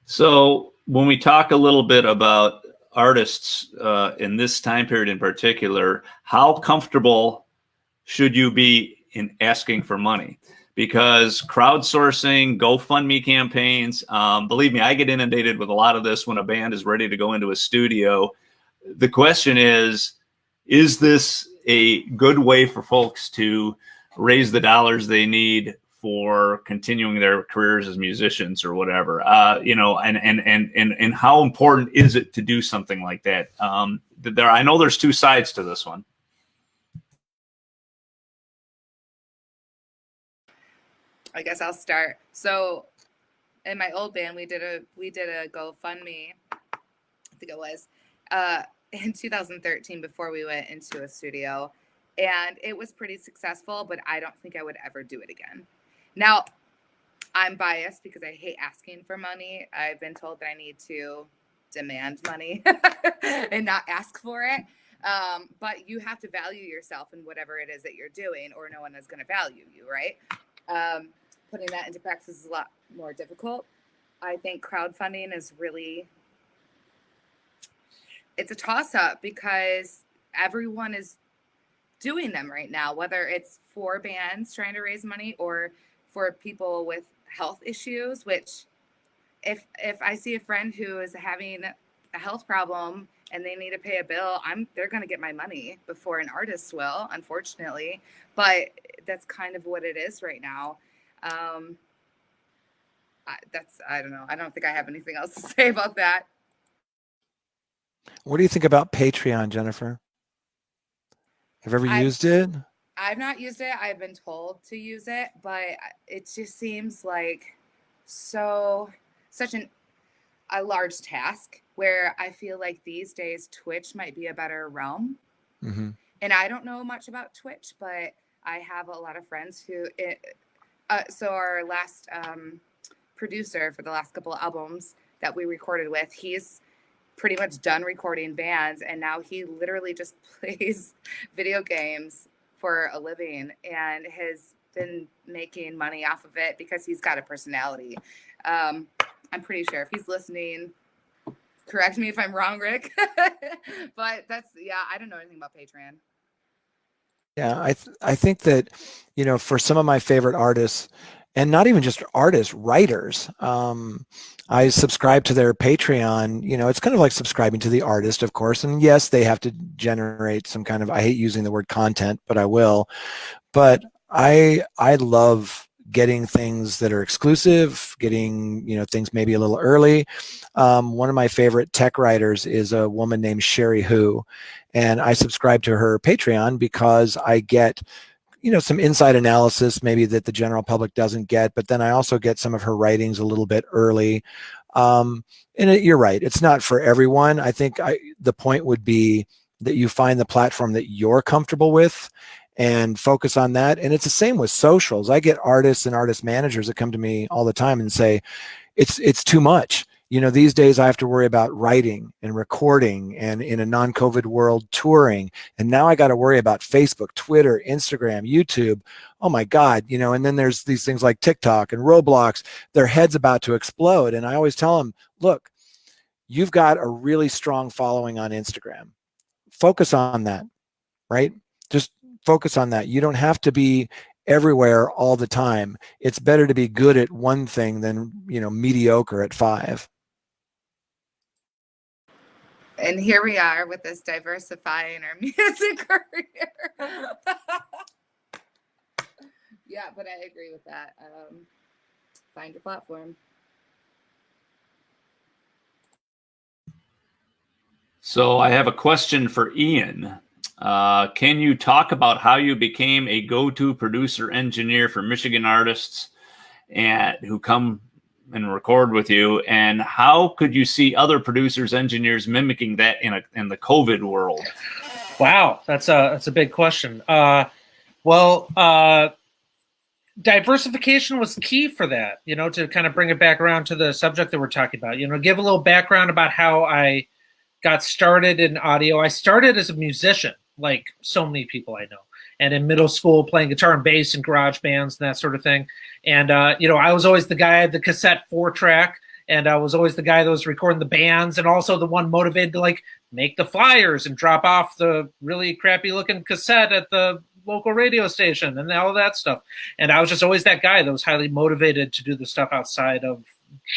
So when we talk a little bit about artists in this time period in particular, how comfortable should you be in asking for money? Because crowdsourcing, GoFundMe campaigns, believe me, I get inundated with a lot of this when a band is ready to go into a studio. The question is this a good way for folks to raise the dollars they need for continuing their careers as musicians or whatever, and how important is it to do something like that? I know there's two sides to this one. I guess I'll start. So in my old band, we did a GoFundMe, I think it was, in 2013 before we went into a studio, and it was pretty successful, but I don't think I would ever do it again. Now, I'm biased because I hate asking for money. I've been told that I need to demand money and not ask for it. But you have to value yourself in whatever it is that you're doing, or no one is going to value you, right? Putting that into practice is a lot more difficult. I think crowdfunding is it's a toss-up because everyone is doing them right now, whether it's for bands trying to raise money or for people with health issues, which if I see a friend who is having a health problem and they need to pay a bill, they're going to get my money before an artist will, unfortunately. But that's kind of what it is right now. I don't know. I don't think I have anything else to say about that. What do you think about Patreon, Jennifer? Have you ever used it? I've not used it. I've been told to use it, but it just seems like such a large task where I feel like these days Twitch might be a better realm. Mm-hmm. And I don't know much about Twitch, but I have a lot of friends who, so our last producer for the last couple of albums that we recorded with, he's pretty much done recording bands, and now he literally just plays video games for a living and has been making money off of it because he's got a personality. I'm pretty sure if he's listening, correct me if I'm wrong, Rick, but I don't know anything about Patreon. Yeah, I think that, for some of my favorite artists, and not even just artists, writers, I subscribe to their Patreon. It's kind of like subscribing to the artist, of course. And yes, they have to generate some kind of, I hate using the word content, but I will. But I love getting things that are exclusive, getting, things maybe a little early. One of my favorite tech writers is a woman named Sherry Hu, and I subscribe to her Patreon because I get some inside analysis maybe that the general public doesn't get, but then I also get some of her writings a little bit early. You're right, it's not for everyone. I think the point would be that you find the platform that you're comfortable with and focus on that. And it's the same with socials. I get artists and artist managers that come to me all the time and say, it's too much. These days I have to worry about writing and recording and in a non-COVID world touring. And now I got to worry about Facebook, Twitter, Instagram, YouTube. Oh my God. And then there's these things like TikTok and Roblox, their head's about to explode. And I always tell them, look, you've got a really strong following on Instagram. Focus on that, right? Just focus on that. You don't have to be everywhere all the time. It's better to be good at one thing than, mediocre at 5. And here we are with this diversifying our music career. Yeah, but I agree with that. Find your platform. So I have a question for Ian. Can you talk about how you became a go-to producer engineer for Michigan artists and who come and record with you, and how could you see other producers, engineers mimicking that in the COVID world? Wow, that's a big question. Diversification was key for that. To kind of bring it back around to the subject that we're talking about. Give a little background about how I got started in audio. I started as a musician, like so many people I know. And in middle school, playing guitar and bass in garage bands and that sort of thing. And, I was always the guy at the cassette 4-track, and I was always the guy that was recording the bands and also the one motivated to make the flyers and drop off the really crappy looking cassette at the local radio station and all that stuff. And I was just always that guy that was highly motivated to do the stuff outside of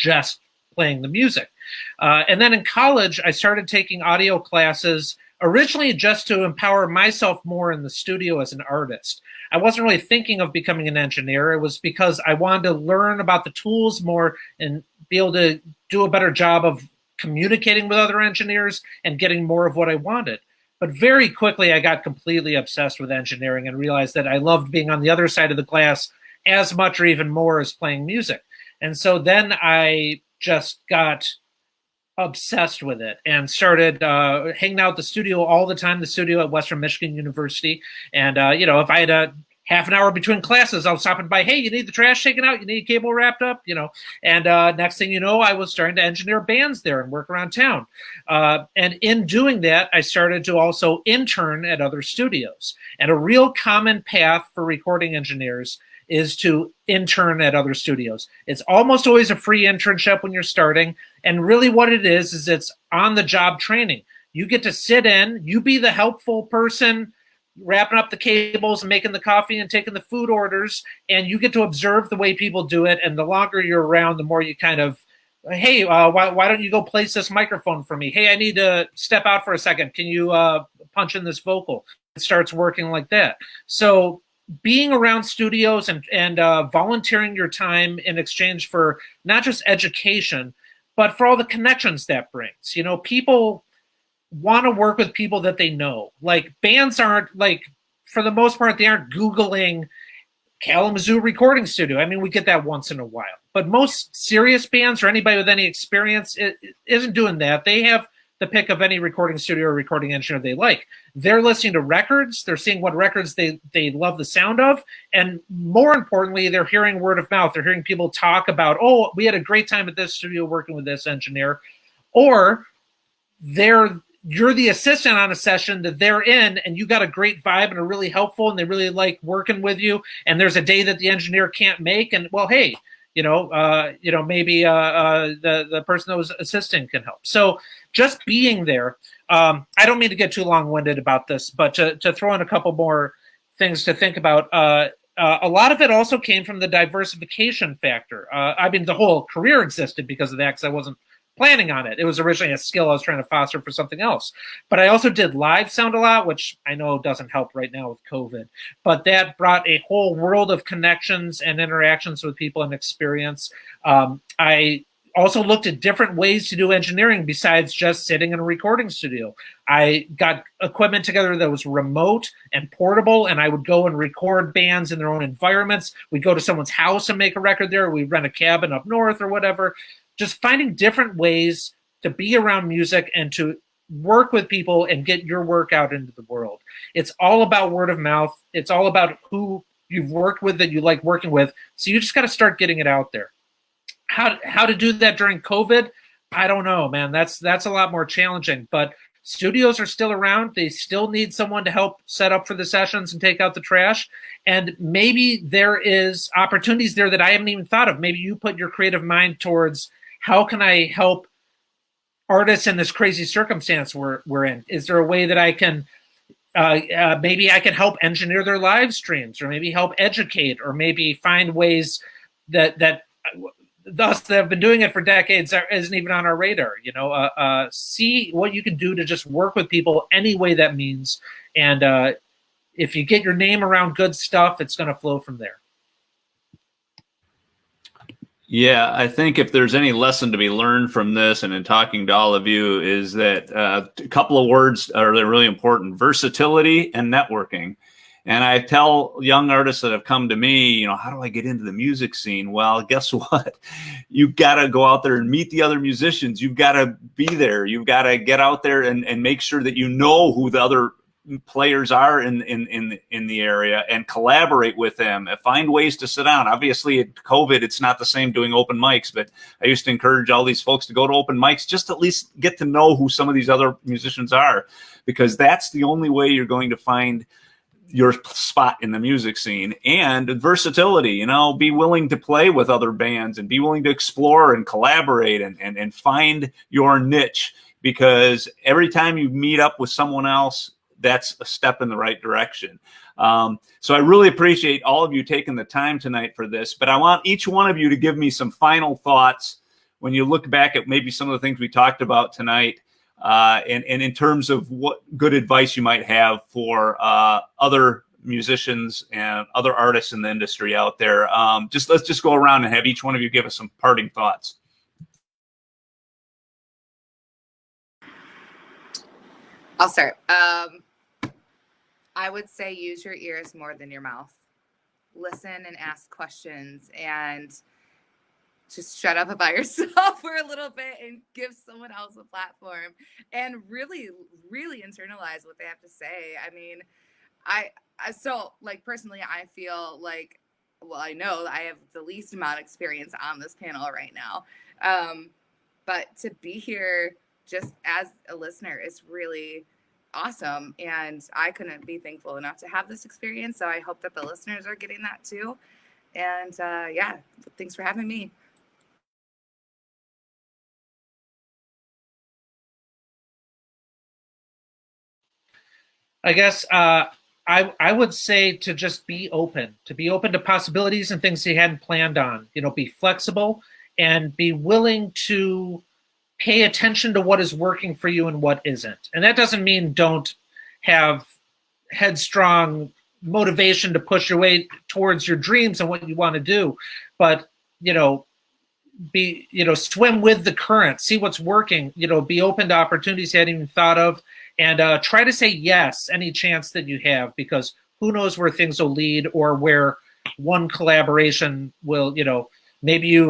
just playing the music. And then in college, I started taking audio classes originally just to empower myself more in the studio as an artist. I wasn't really thinking of becoming an engineer. It was because I wanted to learn about the tools more and be able to do a better job of communicating with other engineers and getting more of what I wanted. But very quickly, I got completely obsessed with engineering and realized that I loved being on the other side of the glass as much or even more as playing music. And so then I just got obsessed with it and started hanging out at the studio all the time, the studio at Western Michigan University. And, if I had a half an hour between classes, I was stopping by, hey, you need the trash taken out? You need cable wrapped up? And next thing you know, I was starting to engineer bands there and work around town. And in doing that, I started to also intern at other studios. And a real common path for recording engineers is to intern at other studios. It's almost always a free internship when you're starting. And really what it is it's on-the-job training. You get to sit in, you be the helpful person, wrapping up the cables and making the coffee and taking the food orders, and you get to observe the way people do it. And the longer you're around, the more you kind of, hey, why don't you go place this microphone for me? Hey, I need to step out for a second. Can you punch in this vocal? It starts working like that. So being around studios and volunteering your time in exchange for not just education, but for all the connections that brings. People want to work with people that they know. Like bands aren't for the most part, they aren't Googling Kalamazoo recording studio. I mean, we get that once in a while, but most serious bands or anybody with any experience isn't doing that. They have the pick of any recording studio or recording engineer they like. They're listening to records. They're seeing what records they love the sound of. And more importantly, they're hearing word of mouth. They're hearing people talk about, oh, we had a great time at this studio working with this engineer. Or you're the assistant on a session that they're in, and you got a great vibe and are really helpful, and they really like working with you. And there's a day that the engineer can't make, and well, hey, maybe the person that was assisting can help. So just being there. I don't mean to get too long-winded about this, but to throw in a couple more things to think about. A lot of it also came from the diversification factor. The whole career existed because of that, because I wasn't planning on it. It was originally a skill I was trying to foster for something else. But I also did live sound a lot, which I know doesn't help right now with COVID. But that brought a whole world of connections and interactions with people and experience. I also looked at different ways to do engineering besides just sitting in a recording studio. I got equipment together that was remote and portable, and I would go and record bands in their own environments. We'd go to someone's house and make a record there. We'd rent a cabin up north or whatever. Just finding different ways to be around music and to work with people and get your work out into the world. It's all about word of mouth. It's all about who you've worked with that you like working with. So you just got to start getting it out there. How to do that during COVID? I don't know, man. That's a lot more challenging, but studios are still around. They still need someone to help set up for the sessions and take out the trash. And maybe there is opportunities there that I haven't even thought of. Maybe you put your creative mind towards how can I help artists in this crazy circumstance we're in? Is there a way that I can maybe I can help engineer their live streams, or maybe help educate, or maybe find ways that thus that have been doing it for decades isn't even on our radar. See what you can do to just work with people any way that means. And if you get your name around good stuff, it's going to flow from there. Yeah, I think if there's any lesson to be learned from this and in talking to all of you is that a couple of words are really important: versatility and networking. And I tell young artists that have come to me, how do I get into the music scene? Well, guess what? You've got to go out there and meet the other musicians. You've got to be there. You've got to get out there and make sure that you know who the other players are in the area and collaborate with them and find ways to sit down. Obviously, at COVID, it's not the same doing open mics, but I used to encourage all these folks to go to open mics, just at least get to know who some of these other musicians are, because that's the only way you're going to find your spot in the music scene. And versatility, be willing to play with other bands and be willing to explore and collaborate and find your niche, because every time you meet up with someone else, that's a step in the right direction. So I really appreciate all of you taking the time tonight for this, but I want each one of you to give me some final thoughts when you look back at maybe some of the things we talked about tonight. And in terms of what good advice you might have for other musicians and other artists in the industry out there. Let's just go around and have each one of you give us some parting thoughts. I'll start. I would say use your ears more than your mouth. Listen and ask questions, and just shut up about yourself for a little bit and give someone else a platform, and really, really internalize what they have to say. I mean, personally, I feel like, well, I know I have the least amount of experience on this panel right now. But to be here just as a listener is really awesome. And I couldn't be thankful enough to have this experience. So I hope that the listeners are getting that too. And thanks for having me. I guess I would say to just be open to possibilities and things you hadn't planned on. Be flexible and be willing to pay attention to what is working for you and what isn't. And that doesn't mean don't have headstrong motivation to push your way towards your dreams and what you want to do, but swim with the current, see what's working, be open to opportunities you hadn't even thought of, and try to say yes any chance that you have, because who knows where things will lead, or where one collaboration will, maybe you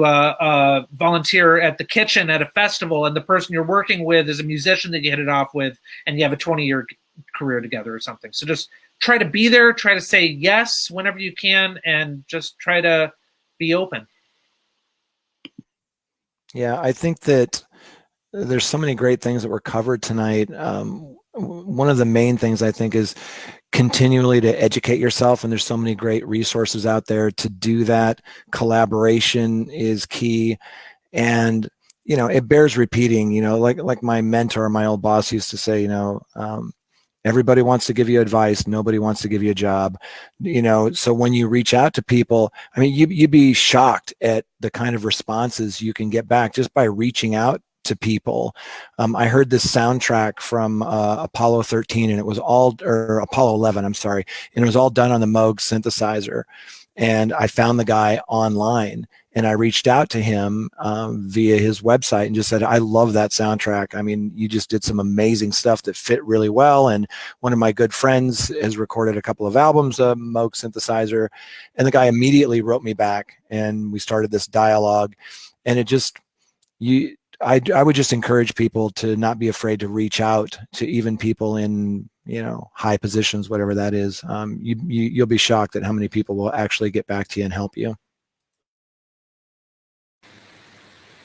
volunteer at the kitchen at a festival and the person you're working with is a musician that you hit it off with and you have a 20-year career together or something. So just try to be there, try to say yes whenever you can, and just try to be open. Yeah, I think that there's so many great things that were covered tonight. One of the main things I think is continually to educate yourself, and there's so many great resources out there to do that. Collaboration is key, and it bears repeating. Like my mentor, my old boss used to say, everybody wants to give you advice, nobody wants to give you a job. So when you reach out to people, I mean, you'd be shocked at the kind of responses you can get back just by reaching out to people. I heard this soundtrack from Apollo 13, and it was or Apollo 11, I'm sorry, and it was all done on the Moog synthesizer. And I found the guy online, And I reached out to him via his website and just said, I love that soundtrack. I mean, you just did some amazing stuff that fit really well. And one of my good friends has recorded a couple of albums, Moog synthesizer. And the guy immediately wrote me back, and we started this dialogue. And it just, I would just encourage people to not be afraid to reach out to even people in, high positions, whatever that is. You'll be shocked at how many people will actually get back to you and help you.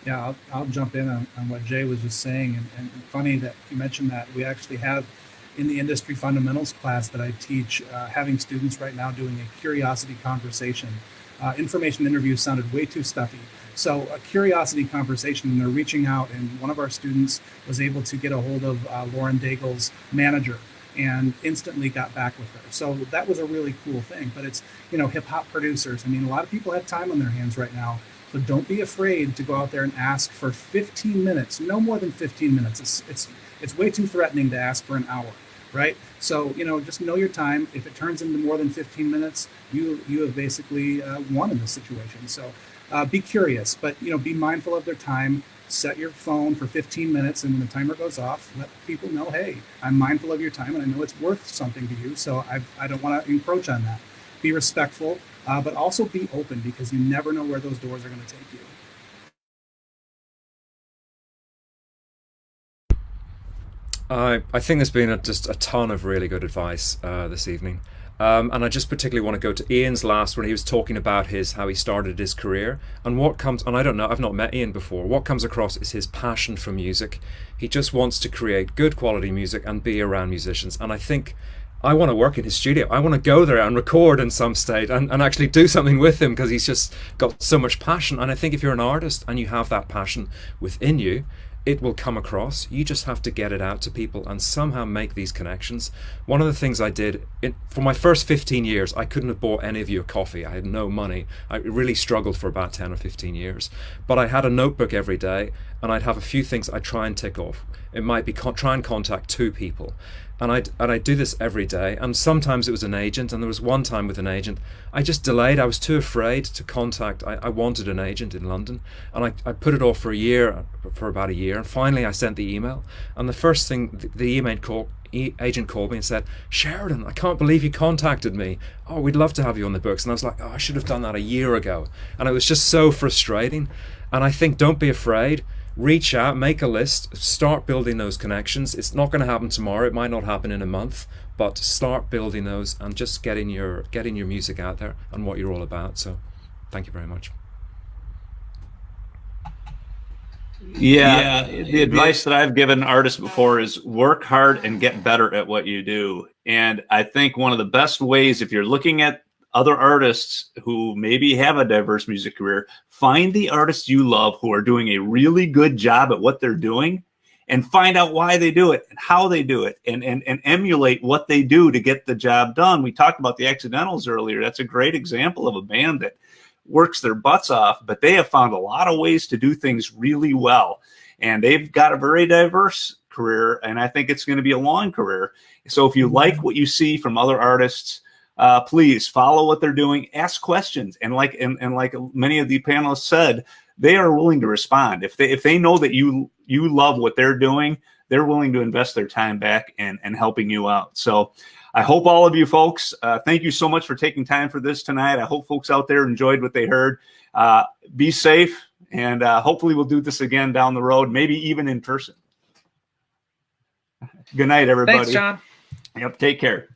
Yeah, I'll jump in on what Jay was just saying. And funny that you mentioned that. We actually have in the industry fundamentals class that I teach, having students right now doing a curiosity conversation. Information interviews sounded way too stuffy. So a curiosity conversation, and they're reaching out, and one of our students was able to get a hold of Lauren Daigle's manager and instantly got back with her. So that was a really cool thing. But it's, hip hop producers. I mean, a lot of people have time on their hands right now. So don't be afraid to go out there and ask for 15 minutes, no more than 15 minutes. It's way too threatening to ask for an hour, right? So, just know your time. If it turns into more than 15 minutes, you have basically won in this situation. So be curious, but, be mindful of their time. Set your phone for 15 minutes, and when the timer goes off, let people know, hey, I'm mindful of your time, and I know it's worth something to you, so I don't want to encroach on that. Be respectful. But also be open, because you never know where those doors are going to take you. I think there's been just a ton of really good advice this evening. And I just particularly want to go to Ian's last when he was talking about how he started his career. And what comes, and I don't know, I've not met Ian before, what comes across is his passion for music. He just wants to create good quality music and be around musicians. And I think I want to work in his studio. I want to go there and record in some state and actually do something with him, because he's just got so much passion. And I think if you're an artist and you have that passion within you, it will come across. You just have to get it out to people and somehow make these connections. One of the things I did for my first 15 years, I couldn't have bought any of you a coffee. I had no money. I really struggled for about 10 or 15 years. But I had a notebook every day, and I'd have a few things I'd try and tick off. It might be try and contact 2 people. And I'd do this every day, and sometimes it was an agent, and there was one time with an agent I just delayed. I was too afraid to contact. I wanted an agent in London, and I put it off for about a year, and finally I sent the email, and the first thing the agent called me and said, "Sheridan, I can't believe you contacted me. Oh, we'd love to have you on the books." And I was like, oh, I should have done that a year ago. And it was just so frustrating. And I think, don't be afraid. Reach out, make a list, start building those connections. It's not going to happen tomorrow. It might not happen in a month, but start building those and just getting your music out there and what you're all about. So thank you very much. Yeah, the advice that I've given artists before is work hard and get better at what you do. And I think one of the best ways, if you're looking at other artists who maybe have a diverse music career, find the artists you love who are doing a really good job at what they're doing, and find out why they do it and how they do it, and emulate what they do to get the job done. We talked about the Accidentals earlier. That's a great example of a band that works their butts off, but they have found a lot of ways to do things really well. And they've got a very diverse career, and I think it's going to be a long career. So if you like what you see from other artists, please follow what they're doing, ask questions. And like many of the panelists said, they are willing to respond. If they know that you love what they're doing, they're willing to invest their time back and helping you out. So I hope all of you folks, thank you so much for taking time for this tonight. I hope folks out there enjoyed what they heard. Be safe, and hopefully we'll do this again down the road, maybe even in person. Good night, everybody. Thanks, John. Yep, take care.